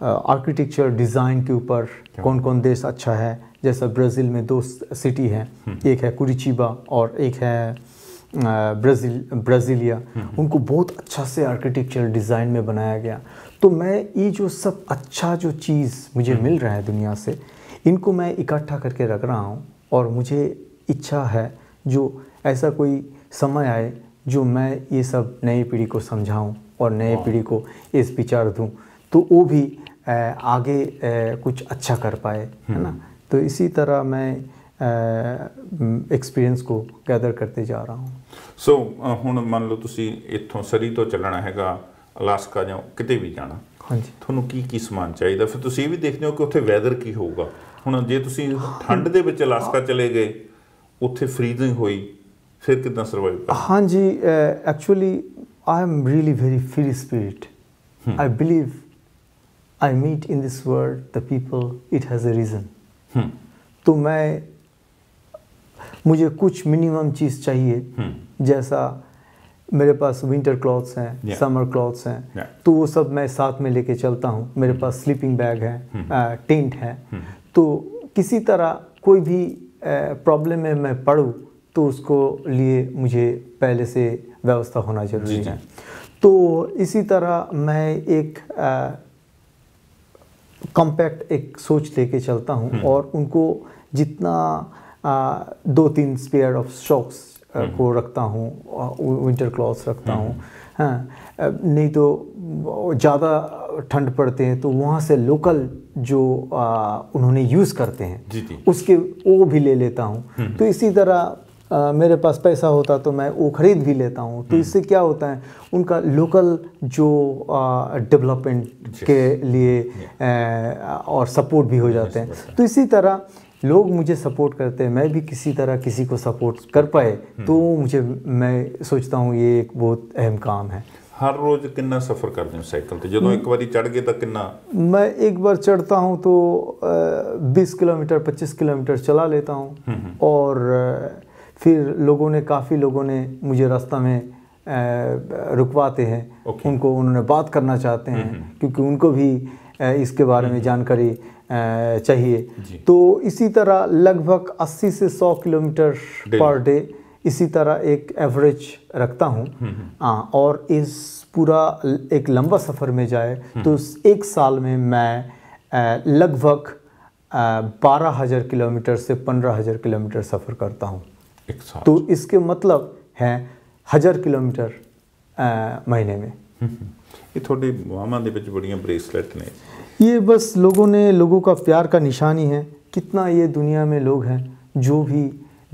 आर्किटेक्चर डिज़ाइन के ऊपर कौन कौन देश अच्छा है, जैसा ब्राज़ील में 2 सिटी हैं, एक है कुरिचिबा और एक है ब्राज़ीलिया। उनको बहुत अच्छा से आर्किटेक्चर डिज़ाइन में बनाया गया। तो मैं ये जो सब अच्छा जो चीज़ मुझे मिल रहा है दुनिया से, इनको मैं इकट्ठा करके रख रहा हूँ और मुझे इच्छा है जो ऐसा कोई समय आए जो मैं ये सब नई पीढ़ी को समझाऊँ और नई पीढ़ी को इस विचार दूँ, तो वो भी आगे कुछ अच्छा कर पाए, है ना। तो इसी तरह मैं एक्सपीरियंस को गैदर करते जा रहा हूँ। सो ਹੁਣ ਮੰਨ ਲਓ ਤੁਸੀਂ ਇੱਥੋਂ ਸਰੀ ਤੋਂ ਚੱਲਣਾ ਹੈਗਾ ਅਲਾਸਕਾ ਜਾਂ ਕਿਤੇ ਵੀ ਜਾਣਾ, ਹਾਂਜੀ, ਤੁਹਾਨੂੰ ਕੀ ਸਮਾਨ ਚਾਹੀਦਾ? ਫਿਰ ਤੁਸੀਂ ਇਹ ਵੀ ਦੇਖਦੇ ਹੋ ਕਿ ਉੱਥੇ ਵੈਦਰ ਕੀ ਹੋਊਗਾ। ਹੁਣ ਜੇ ਤੁਸੀਂ ਠੰਡ ਦੇ ਵਿੱਚ ਅਲਾਸਕਾ ਚਲੇ ਗਏ, ਉੱਥੇ ਫਰੀਜ਼ਿੰਗ ਹੋਈ, ਫਿਰ ਕਿੱਦਾਂ ਸਰਵਾਈਵ ਕਰਨਾ? ਹਾਂਜੀ, actually I am really very free spirit. I believe I meet in this world the people it has a reason. तो मुझे कुछ मिनिमम चीज़ चाहिए, जैसा मेरे पास विंटर क्लॉथ्स हैं, समर क्लॉथ्स हैं, तो वो सब मैं साथ में लेके चलता हूँ। मेरे पास स्लीपिंग बैग है, टेंट है। तो किसी तरह कोई भी प्रॉब्लम में मैं पड़ूँ तो उसको लिए मुझे पहले से व्यवस्था होना जरूरी है। तो इसी तरह मैं एक कॉम्पैक्ट एक सोच लेके चलता हूँ और उनको जितना 2-3 पेयर ऑफ सॉक्स को रखता हूँ, विंटर क्लॉथ्स रखता हूँ। हाँ, नहीं तो ज़्यादा ठंड पड़ते हैं तो वहाँ से लोकल जो उन्होंने यूज़ करते हैं उसके वो भी ले लेता हूँ। तो इसी तरह मेरे पास पैसा होता तो मैं वो ख़रीद भी लेता हूँ। तो इससे क्या होता है, उनका लोकल जो डेवलपमेंट के लिए और सपोर्ट भी हो जाते हैं। तो इसी तरह लोग मुझे सपोर्ट करते हैं, मैं भी किसी तरह किसी को सपोर्ट कर पाए तो मैं सोचता हूँ ये एक बहुत अहम काम है। हर रोज़ कितना सफ़र करते हैं साइकिल पे? जो एक बारी चढ़ गए तो कितना? मैं एक बार चढ़ता हूँ तो 20 किलोमीटर 25 किलोमीटर चला लेता हूँ। और फिर काफ़ी लोगों ने मुझे रास्ता में रुकवाते हैं। उन्होंने बात करना चाहते हैं क्योंकि उनको भी इसके बारे में जानकारी चाहिए। तो इसी तरह लगभग 80 से 100 किलोमीटर पर डे इसी तरह एक एवरेज रखता हूँ। और इस पूरा एक लंबा सफ़र में जाए तो एक साल में मैं लगभग 12,000 किलोमीटर से 15,000 किलोमीटर सफ़र करता हूँ। तो इसके मतलब है 1000 किलोमीटर महीने में। ये थोड़ी मामा दे विच बड़ियां ब्रेसलेट ने, ये बस लोगों का प्यार का निशानी है। कितना ये दुनिया में लोग हैं जो भी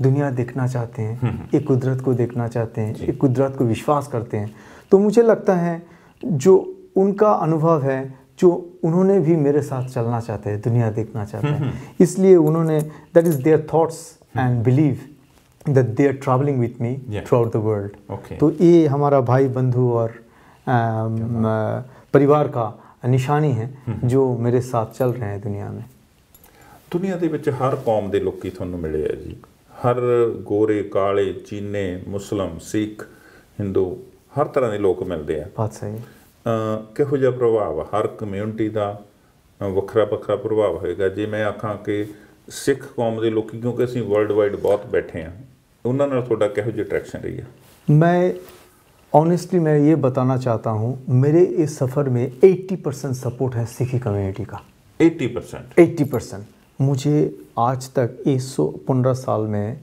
दुनिया देखना चाहते हैं, एक कुदरत को देखना चाहते हैं, एक कुदरत को विश्वास करते हैं। तो मुझे लगता है जो उनका अनुभव है, जो उन्होंने भी मेरे साथ चलना चाहते हैं, दुनिया देखना चाहते हैं, इसलिए उन्होंने that is their thoughts and believe that they are traveling with me throughout the world। तो ये हमारा भाई बंधु और परिवार का निशानी है जो मेरे साथ चल रहे हैं दुनिया में। दुनिया दे विच हर कौम दे लोकी तुहानूं मिले है जी, हर गोरे काले चीने मुस्लिम सिख हिंदू हर तरह के लोग मिलते हैं। बात सही। किहो जिहा प्रभाव हर कम्यूनिटी का ਵੱਖਰਾ ਵੱਖਰਾ प्रभाव होएगा। जे मैं आखां कि सिख कौम के लोग, क्योंकि असीं वर्ल्ड वाइड बहुत बैठे हैं, उन्हां नाल तुहाडा किहो जी अट्रैक्शन रही है? मैं ऑनेस्टली मैं ये बताना चाहता हूँ, मेरे इस सफ़र में 80% सपोर्ट है सिखी कम्युनिटी का। 80%। मुझे आज तक 115 साल में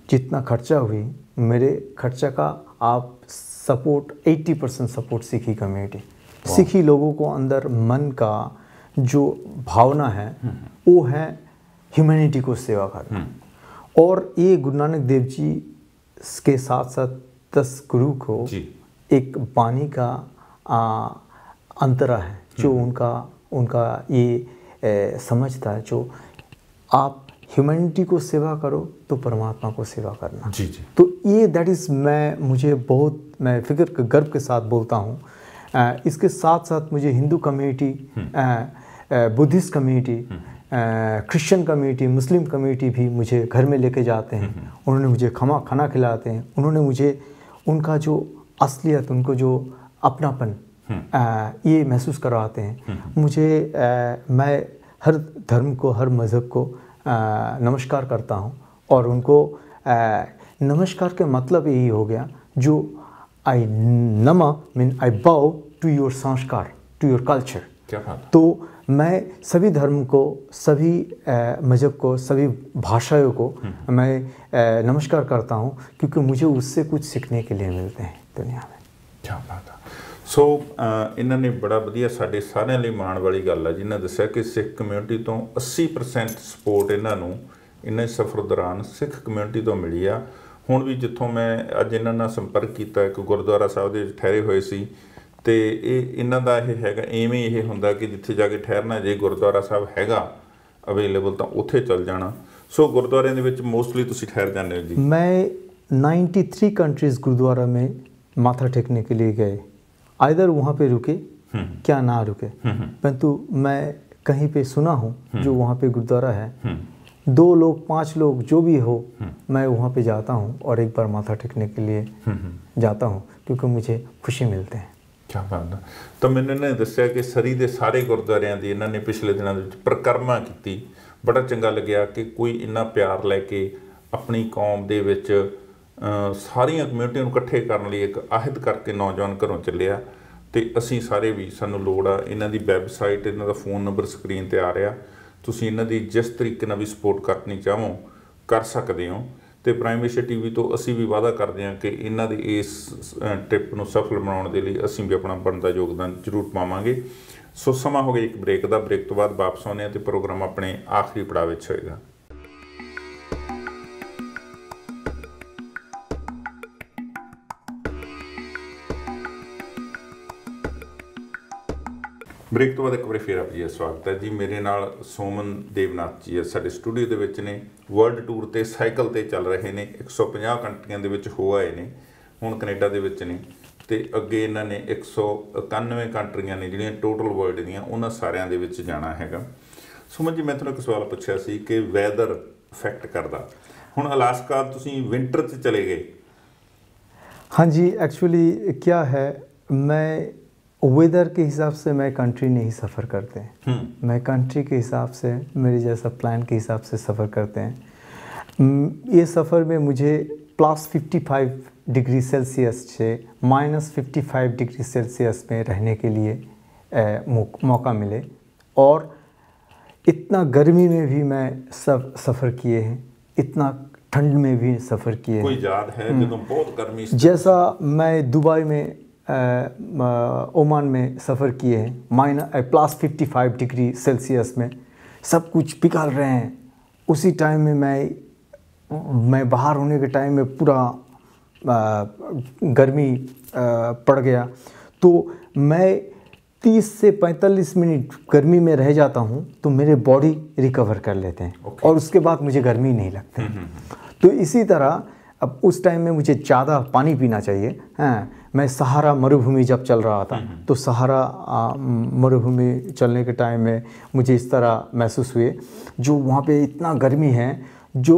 जितना खर्चा हुई, मेरे खर्चा का आप सपोर्ट 80% सपोर्ट सिखी कम्युनिटी। सिखी लोगों को अंदर मन का जो भावना है वो है ह्यूमैनिटी को सेवा करना। और ये गुरु नानक देव जी के साथ साथ 10 गुरु को एक वाणी का अंतरा है जो उनका ये समझ था, जो आप ह्यूमैनिटी को सेवा करो तो परमात्मा को सेवा करना। तो ये दैट इज़ मैं फिक्र के गर्व के साथ बोलता हूँ। इसके साथ साथ मुझे Hindu community, Buddhist community, Christian community, Muslim community भी मुझे घर में लेके जाते हैं। उन्होंने मुझे खाना खिलाते हैं। उन्होंने मुझे उनका जो असलियत, उनको जो अपनापन ये महसूस करवाते हैं। मुझे मैं हर धर्म को, हर मज़हब को नमस्कार करता हूँ, और उनको नमस्कार का मतलब यही हो गया, जो आई नमा मीन आई बाउ टू योर संस्कार, टू योर कल्चर। क्या बात। तो मैं सभी धर्म को, सभी मज़हब को, सभी भाषाओं को मैं नमस्कार करता हूँ, क्योंकि मुझे उससे कुछ सीखने के लिए मिलते हैं दुनिया में। क्या बात है। सो ਇਹਨਾਂ ਨੇ ਬੜਾ ਵਧੀਆ ਸਾਡੇ ਸਾਰਿਆਂ ਲਈ ਮਾਣ ਵਾਲੀ ਗੱਲ ਆ ਜਿਨ੍ਹਾਂ ਦੱਸਿਆ ਕਿ ਸਿੱਖ ਕਮਿਊਨਿਟੀ ਤੋਂ 80% ਸਪੋਰਟ ਇਹਨਾਂ ਨੂੰ ਇਹਨਾਂ ਸਫ਼ਰ ਦੌਰਾਨ ਸਿੱਖ ਕਮਿਊਨਿਟੀ ਤੋਂ ਮਿਲੀ ਆ। ਹੁਣ ਵੀ ਜਿੱਥੋਂ ਮੈਂ ਅੱਜ ਇਹਨਾਂ ਨਾਲ ਸੰਪਰਕ ਕੀਤਾ, ਇੱਕ ਗੁਰਦੁਆਰਾ ਸਾਹਿਬ ਦੇ ਵਿੱਚ ਠਹਿਰੇ ਹੋਏ ਸੀ, ਤੇ ਇਹ ਇਹਨਾਂ ਦਾ ਇਹ ਹੈਗਾ, ਐਵੇਂ ਇਹ ਹੁੰਦਾ ਕਿ ਜਿੱਥੇ ਜਾ ਕੇ ਠਹਿਰਨਾ, ਜੇ ਗੁਰਦੁਆਰਾ ਸਾਹਿਬ ਹੈਗਾ ਅਵੇਲੇਬਲ ਤਾਂ ਉੱਥੇ ਚੱਲ ਜਾਣਾ। ਸੋ ਗੁਰਦੁਆਰਿਆਂ ਦੇ ਵਿੱਚ ਮੋਸਟਲੀ ਤੁਸੀਂ ਠਹਿਰ ਜਾਂਦੇ ਹੋ ਜੀ? मैं 93 कंट्रीज़ गुरुद्वारा में माथा टेकने के लिए गए, आइदर वहाँ पे रुके क्या ना रुके, परंतु मैं कहीं पे सुना हूँ जो वहाँ पे गुरुद्वारा है, 2 लोग 5 लोग जो भी हो, मैं वहाँ पे जाता हूँ और एक बार माथा टेकने के लिए जाता हूँ, क्योंकि मुझे खुशी मिलते हैं। क्या बात है। तो मैंने इन्होंने दस्या कि सरी के सारे गुरुद्वारियां दी इन्होंने पिछले दिनों में परिक्रमा की, बड़ा चंगा लग्या कि कोई इन्ना प्यार लैके अपनी कौम दे विच सारियां कम्यूनिटियां नूं इकट्ठे करने लई एक आहद करके नौजवान घरों चलिया। तो असी सारे भी सानूं लोड़ आ, इन्हां दी वैबसाइट, इन्हां दा फोन नंबर स्क्रीन ते आ रहा, तुसीं इन्हां दी जिस तरीके नाल भी सपोर्ट करनी चाहो कर सकते हो। तो प्राइम एशिया टीवी तो असी भी वादा करते हैं कि इन्हां दी इस ट्रिप नूं सफल बनाउण दे लई असीं भी अपना बनदा योगदान जरूर पावांगे। सो समा हो गया एक ब्रेक का, ब्रेक तो बाद वापस आने हैं तो प्रोग्राम अपने आखिरी पड़ाव विच होएगा। ब्रेक तो बाद एक बार फिर आप जी स्वागत है जी। मेरे नाल सोमन देवनाथ जी है साडे स्टूडियो दे विच ने, वर्ल्ड टूर ते साइकिल ते चल रहे ने, 150 कंट्रियां दे विच हो आए ने, हुण कनेडा दे विच ने, ते अगे इन्हां ने 191 कंट्रियां ने जिहड़ियां टोटल वर्ल्ड दीयां, उन्हां सारियां दे विच जाना हैगा। सुमन जी, मैं तुहानूं एक सवाल पुछिया सी कि वैदर इफैक्ट करदा, हुण अलास्का तुसीं विंटर च चले गए। हाँ जी, एक्चुअली क्या है, मैं वेदर के हिसाब से मैं कंट्री नहीं सफ़र करते हैं, मैं कंट्री के हिसाब से, मेरे जैसा प्लान के हिसाब से सफ़र करते हैं। ये सफ़र में मुझे +55 डिग्री सेल्सियस से -55 डिग्री सेल्सियस में रहने के लिए मौका मिले, और इतना गर्मी में भी मैं सब सफ़र किए हैं, इतना ठंड में भी सफ़र किए हैं। कोई याद है जब बहुत गर्मी, जैसा मैं दुबई में ओमान में सफ़र किए हैं, +55 डिग्री सेल्सियस में सब कुछ पिघल रहे हैं, उसी टाइम में मैं बाहर होने के टाइम में पूरा गर्मी पड़ गया, तो मैं 30 से 45 मिनट गर्मी में रह जाता हूँ, तो मेरे बॉडी रिकवर कर लेते हैं और उसके बाद मुझे गर्मी नहीं लगती। तो इसी तरह अब उस टाइम में मुझे ज़्यादा पानी पीना चाहिए। हाँ, मैं सहारा मरुभूमि जब चल रहा था, तो सहारा मरुभूमि चलने के टाइम में मुझे इस तरह महसूस हुए, जो वहाँ पे इतना गर्मी है, जो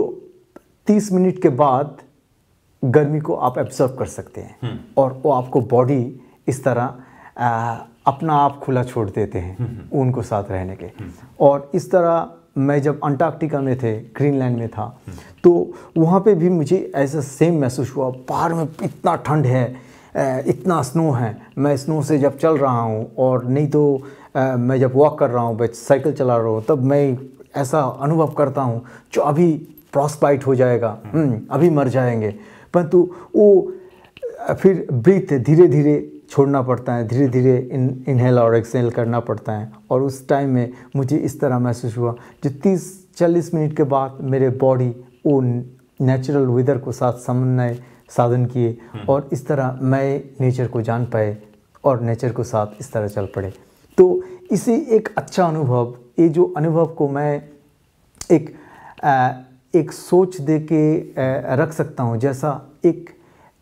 30 मिनट के बाद गर्मी को आप एब्जॉर्ब कर सकते हैं, और वो आपको बॉडी इस तरह अपना आप खुला छोड़ देते हैं उनको साथ रहने के। और इस तरह मैं जब अंटार्कटिका में थे, ग्रीनलैंड में था, तो वहाँ पे भी मुझे ऐसा सेम महसूस हुआ। बाहर में इतना ठंड है, इतना स्नो है, मैं स्नो से जब चल रहा हूँ, और नहीं तो मैं जब वॉक कर रहा हूँ, साइकिल चला रहा हूँ, तब मैं ऐसा अनुभव करता हूँ जो अभी फ्रॉस्टबाइट हो जाएगा, अभी मर जाएंगे, परंतु वो फिर ब्रीथ धीरे धीरे छोड़ना पड़ता है, धीरे धीरे इनहेल और एक्सहेल करना पड़ता है। और उस टाइम में मुझे इस तरह महसूस हुआ, जो 30-40 मिनट के बाद मेरे बॉडी वो नेचुरल वेदर को साथ समन्वय साधन किए, और इस तरह मैं नेचर को जान पाए और नेचर को साथ इस तरह चल पड़े। तो इसी एक अच्छा अनुभव, ये जो अनुभव को मैं एक सोच दे के रख सकता हूँ, जैसा एक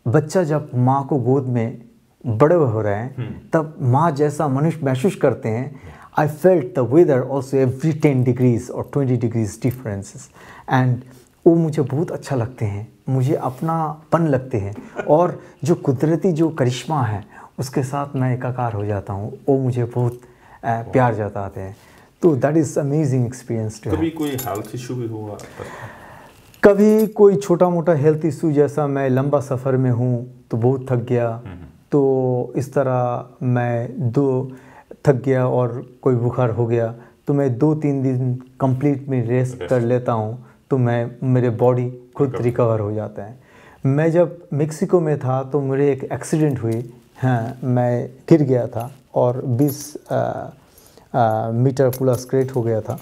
बच्चा जब माँ को गोद में बड़े हो रहे हैं, तब माँ जैसा मनुष्य महसूस करते हैं। I felt the weather also every 10 degrees or 20 degrees differences, and वो मुझे बहुत अच्छा लगते हैं, मुझे अपनापन लगते हैं, और जो कुदरती जो करिश्मा है उसके साथ मैं एकाकार हो जाता हूँ, वो मुझे बहुत प्यार जताते हैं। तो that is amazing experience too. कभी कोई हेल्थ इशू भी हुआ? कभी कोई छोटा मोटा हेल्थ इशू, जैसा मैं लंबा सफ़र में हूँ तो बहुत थक गया, तो इस तरह मैं थक गया और कोई बुखार हो गया तो मैं 2-3 दिन कंप्लीट में रेस्ट कर लेता हूँ, तो मेरे बॉडी खुद रिकवर हो जाता है। मैं जब मेक्सिको में था तो मेरे एक एक्सीडेंट हुई, हाँ, मैं गिर गया था और 20 मीटर पूरा स्क्रेट हो गया था।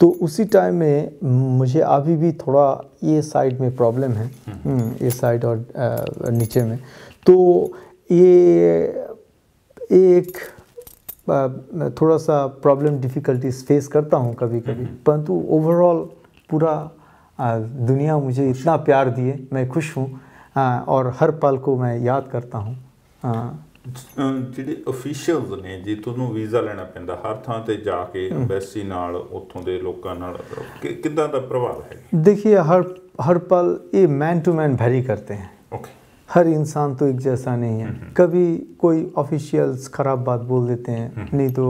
तो उसी टाइम में मुझे अभी भी थोड़ा ये साइड में प्रॉब्लम है, ये साइड और नीचे में, तो ये एक थोड़ा सा प्रॉब्लम डिफ़िकल्टीज फेस करता हूँ कभी कभी, परंतु ओवरऑल पूरा दुनिया मुझे इतना प्यार दिए, मैं खुश हूँ, और हर पल को मैं याद करता हूँ। ਜਿਹੜੇ ਅਫੀਸ਼ੀਅਲਸ ਨੇ ਜੀ, ਤੁਹਾਨੂੰ ਵੀਜ਼ਾ ਲੈਣਾ ਪੈਂਦਾ ਹਰ ਥਾਂ ਤੇ ਜਾ ਕੇ ਐਮਬੈਸੀ ਨਾਲ, ਉੱਥੋਂ ਦੇ ਲੋਕਾਂ ਨਾਲ, ਕਿੱਦਾਂ ਦਾ ਪ੍ਰਭਾਵ ਹੈ? देखिए हर पल ये मैन टू मैन वैरी करते हैं। ओके। हर इंसान तो एक जैसा नहीं है, कभी कोई ऑफिशियल्स ख़राब बात बोल देते हैं, नहीं तो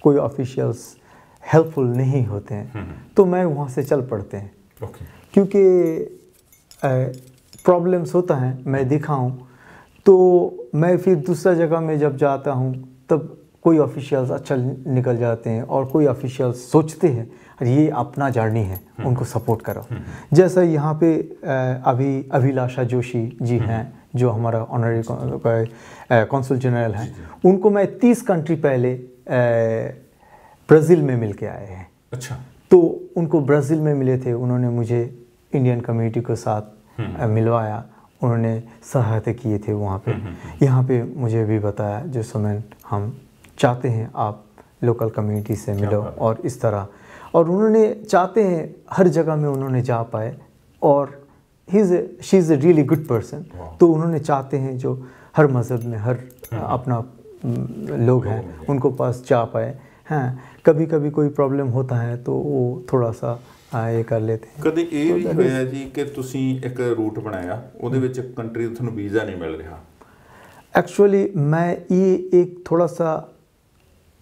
कोई ऑफिशियल्स हेल्पफुल नहीं होते हैं, तो मैं वहाँ से चल पड़ते हैं। ओके। क्योंकि प्रॉब्लम्स होता है, मैं देखा हूँ, तो मैं फिर दूसरा जगह में जब जाता हूँ तब कोई ऑफिशियल्स अच्छा निकल जाते हैं और कोई ऑफिशियल्स सोचते हैं ये अपना जर्नी है, उनको सपोर्ट करो। जैसा यहाँ पे अभी अभिलाषा जोशी जी हैं जो हमारा ऑनररी कॉन्सुल जनरल हैं, उनको मैं 30 कंट्री पहले ब्राज़ील में मिल के आए हैं। अच्छा। तो उनको ब्राज़ील में मिले थे, उन्होंने मुझे इंडियन कम्युनिटी के साथ मिलवाया, उन्होंने सहायता किए थे वहाँ पे। यहाँ पे मुझे भी बताया जो समय हम चाहते हैं आप लोकल कम्युनिटी से मिलो और इस तरह, और उन्होंने चाहते हैं हर जगह में उन्होंने जा पाए, और she is a really good person. तो उन्होंने चाहते हैं जो हर मज़हब में हर अपना लोग हैं उनको पास जा पाए। हाँ, कभी कभी कोई प्रॉब्लम होता है तो वो थोड़ा सा ये कर लेते हैं। कभी ये भी होया जी कि तुसी एक रूट बनाया, ਉਹਦੇ ਵਿੱਚ कंट्री ਦਾ ਤੁਹਾਨੂੰ वीज़ा नहीं मिल रहा? एक्चुअली मैं ये एक थोड़ा सा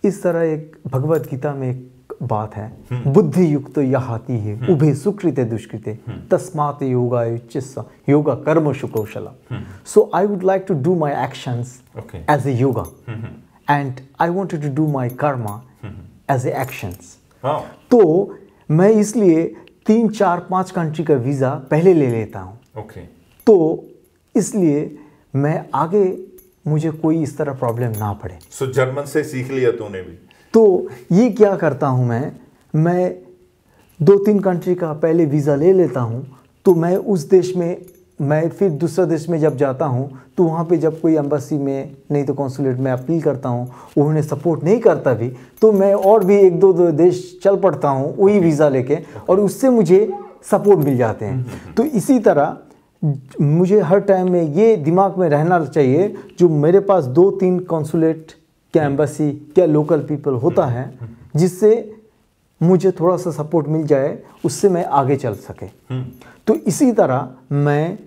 इस तरह, एक भगवत गीता में एक बात है, बुद्धि युक्त यहाति है उभे सुकृते दुष्कृते तस्मात् योगा युच्यस्व योगा कर्मसु कौशलम। So I would like to do my actions as a yoga, and I wanted to do my karma as a actions. तो मैं इसलिए 3, 4, 5 कंट्री का वीज़ा पहले ले लेता हूँ। ओके। तो इसलिए मैं आगे मुझे कोई इस तरह प्रॉब्लम ना पड़े। सो जर्मन से सीख लिया तूने भी? तो ये क्या करता हूँ मैं 2-3 कंट्री का पहले वीज़ा ले लेता हूँ, तो मैं उस देश में, मैं फिर दूसरा देश में जब जाता हूँ तो वहाँ पे जब कोई एम्बेसी में नहीं तो कॉन्सुलेट में अपील करता हूँ, उन्हें सपोर्ट नहीं करता भी, तो मैं और भी 1-2 देश चल पड़ता हूँ वही वीज़ा लेके, और उससे मुझे सपोर्ट मिल जाते हैं। तो इसी तरह मुझे हर टाइम में ये दिमाग में रहना चाहिए, जो मेरे पास 2-3 कॉन्सुलेट क्या एम्बेसी क्या लोकल पीपल होता है, जिससे मुझे थोड़ा सा सपोर्ट मिल जाए, उससे मैं आगे चल सके। तो इसी तरह मैं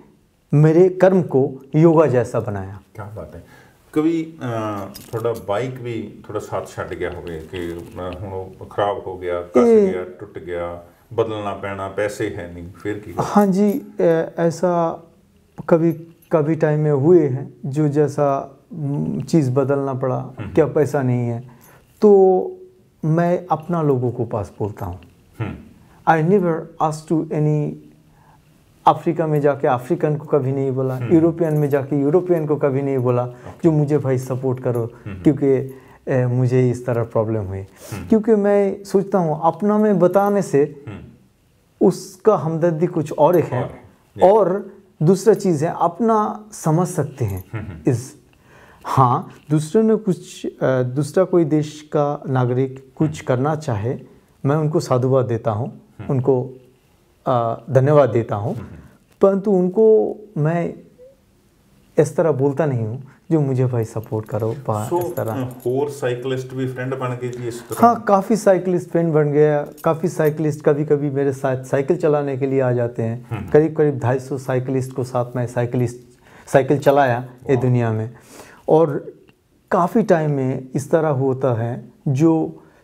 मेरे कर्म को योगा जैसा बनाया। क्या बात है। कभी थोड़ा बाइक भी थोड़ा साथ छट गया होवे कि हुण खराब हो गया, कस गया, टूट गया, बदलना पैना, पैसे है नहीं, फिर की? हाँ जी, ऐसा कभी टाइम में हुए हैं जो जैसा चीज़ बदलना पड़ा, क्या पैसा नहीं है, तो मैं अपना लोगों को पास बोलता हूँ। I never ask to any, Africa में जाके अफ्रीकन को कभी नहीं बोला, यूरोपियन में जाके यूरोपियन को कभी नहीं बोला जो मुझे भाई सपोर्ट करो, क्योंकि मुझे इस तरह प्रॉब्लम हुई। क्योंकि मैं सोचता हूँ अपना में बताने से उसका हमदर्दी कुछ और एक है, और दूसरा चीज़ है अपना समझ सकते हैं इस। हाँ, दूसरा कोई देश का नागरिक कुछ करना चाहे, मैं उनको साधुवाद देता हूँ, उनको धन्यवाद देता हूँ, परंतु उनको मैं इस तरह बोलता नहीं हूँ जो मुझे भाई सपोर्ट करो इस तरह। और साइकिलिस्ट भी फ्रेंड बन गए जी इस तरह? हाँ, काफ़ी साइकिलिस्ट फ्रेंड बन गया। काफ़ी साइकिलिस्ट कभी कभी मेरे साथ साइकिल चलाने के लिए आ जाते हैं। करीब करीब 250 साइकिलिस्ट को साथ में साइकिल चलाया ये दुनिया में। और काफ़ी टाइम में इस तरह होता है जो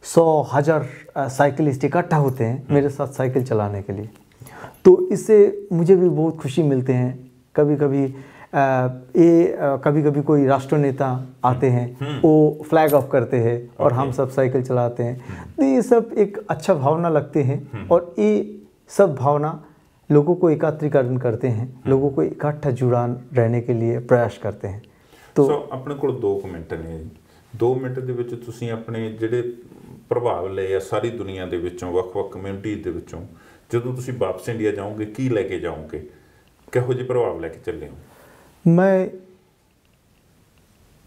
100,000 साइकिलिस्ट इकट्ठा होते हैं मेरे साथ साइकिल चलाने के लिए। तो इससे मुझे भी बहुत खुशी मिलते हैं। कभी कभी कोई राष्ट्रनेता आते हैं, वो फ्लैग ऑफ करते हैं और हम सब साइकिल चलाते हैं। तो ये सब एक अच्छा भावना लगते हैं और ये सब भावना लोगों को एकत्रीकरण करते हैं, लोगों को इकट्ठा जुड़ान रहने के लिए प्रयास करते हैं। तो अपने को 2 मिनट ने 2 मिनट ਦੇ ਵਿੱਚ ਤੁਸੀਂ ਆਪਣੇ ਜਿਹੜੇ ਪ੍ਰਭਾਵ ਲਏ ਆ ਸਾਰੀ ਦੁਨੀਆ ਦੇ ਵਿੱਚੋਂ ਵੱਖ-ਵੱਖ ਕਮਿਊਨਿਟੀ ਦੇ ਵਿੱਚੋਂ, ਜਦੋਂ ਤੁਸੀਂ ਵਾਪਸ ਇੰਡੀਆ ਜਾਓਗੇ ਕੀ ਲੈ ਕੇ ਜਾਓਗੇ, ਕਿਹੋ ਜਿਹੇ ਪ੍ਰਭਾਵ ਲੈ ਕੇ ਚੱਲੇ ਹੋ? मैं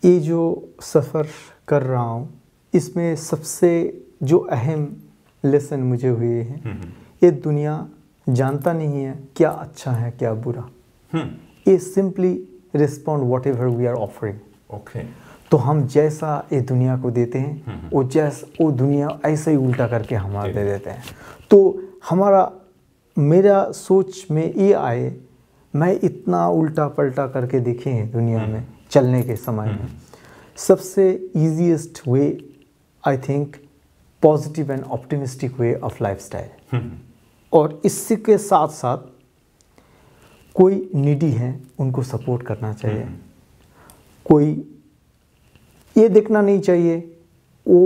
ये जो सफ़र कर रहा हूँ इसमें सबसे जो अहम लेसन मुझे हुए हैं, ये दुनिया जानता नहीं है क्या अच्छा है क्या बुरा। ये simply respond whatever we are offering. Okay, तो हम जैसा ये दुनिया को देते हैं वो दुनिया ऐसे ही उल्टा करके हमारा दे देते हैं। तो मेरा सोच में ये आए, मैं इतना उल्टा पलटा करके देखे हैं दुनिया में चलने के समय में। सबसे easiest way I think positive and optimistic way of lifestyle. और इससे के साथ साथ कोई नीडी है उनको सपोर्ट करना चाहिए। कोई ये देखना नहीं चाहिए वो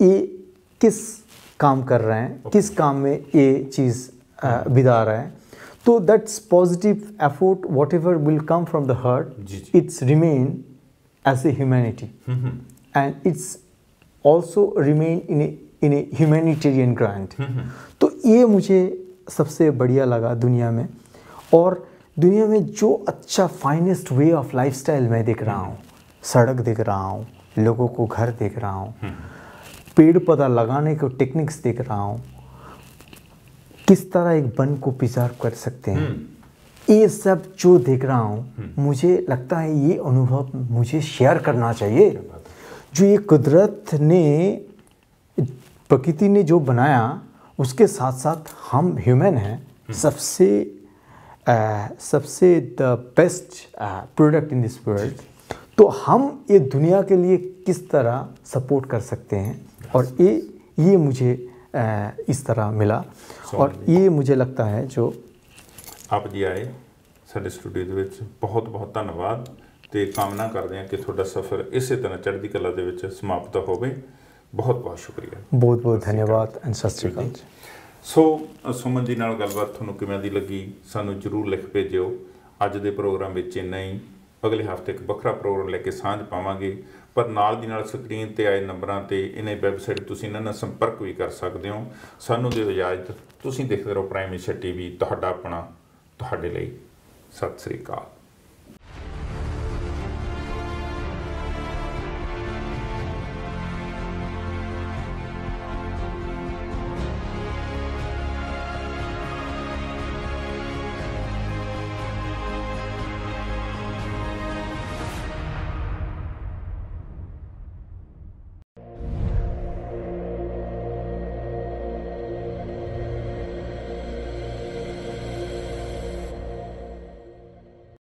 ये किस काम कर रहे हैं, किस काम में ये चीज़ बिता रहे हैं। तो that's positive effort whatever will come from the heart, it's remain as a humanity and it's also remain in a humanitarian grant. तो ये मुझे सबसे बढ़िया लगा दुनिया में। और दुनिया में जो अच्छा फाइनेस्ट वे ऑफ लाइफस्टाइल मैं देख रहा हूँ, सड़क देख रहा हूँ, लोगों को घर देख रहा हूँ, पेड़ पौधा लगाने के टेक्निक्स देख रहा हूँ, किस तरह एक वन को प्रिजर्व कर सकते हैं, ये सब जो देख रहा हूँ मुझे लगता है ये अनुभव मुझे शेयर करना चाहिए। जो ये कुदरत ने, प्रकृति ने जो बनाया उसके साथ साथ हम ह्यूमन हैं, सबसे the best product in this world. तो हम ये दुनिया के लिए किस तरह सपोर्ट कर सकते हैं, और ये मुझे इस तरह मिला। और ये मुझे लगता है जो आप जी आए साडे स्टूडियो ਦੇ ਵਿੱਚ बहुत बहुत ਧੰਨਵਾਦ ਤੇ ਕਾਮਨਾ ਕਰਦੇ ਹਾਂ ਕਿ ਤੁਹਾਡਾ ਸਫ਼ਰ ਇਸੇ ਤਰ੍ਹਾਂ ਚੜ੍ਹਦੀ ਕਲਾ ਦੇ ਵਿੱਚ ਸਮਾਪਤ ਹੋਵੇ। ਬਹੁਤ ਬਹੁਤ ਸ਼ੁਕਰੀਆ। ਬਹੁਤ ਬਹੁਤ ਧੰਨਵਾਦ ਐਂਡ ਸਤਿ ਸ਼੍ਰੀ ਅਕਾਲ। ਸੋ ਸੁਮਨ ਜੀ ਨਾਲ ਗੱਲਬਾਤ ਤੁਹਾਨੂੰ ਕਿਵੇਂ ਦੀ ਲੱਗੀ ਸਾਨੂੰ ਜ਼ਰੂਰ ਲਿਖ ਭੇਜਿਓ। ਅੱਜ ਦੇ ਪ੍ਰੋਗਰਾਮ ਵਿੱਚ ਇੰਨਾ ਹੀ। ਅਗਲੇ ਹਫ਼ਤੇ ਇੱਕ ਵੱਖਰਾ ਪ੍ਰੋਗਰਾਮ ਲੈ ਕੇ ਸਾਂਝ ਪਾਵਾਂਗੇ। ਪਰ ਨਾਲ ਦੀ ਨਾਲ ਸਕਰੀਨ ਤੇ ਆਏ ਨੰਬਰਾਂ ਤੇ ਇਹਨਾਂ ਵੈਬਸਾਈਟ ਤੁਸੀਂ ਇਹਨਾਂ ਨਾਲ ਸੰਪਰਕ ਵੀ ਕਰ ਸਕਦੇ ਹੋ। ਸਾਨੂੰ ਦਿਓ ਇਜਾਜ਼ਤ। ਤੁਸੀਂ ਦੇਖਦੇ ਰਹੋ ਪ੍ਰਾਈਮ ਏਸ਼ੀਆ ਟੀਵੀ, ਤੁਹਾਡਾ ਆਪਣਾ, ਤੁਹਾਡੇ ਲਈ। ਸਤਿ ਸ੍ਰੀ ਅਕਾਲ।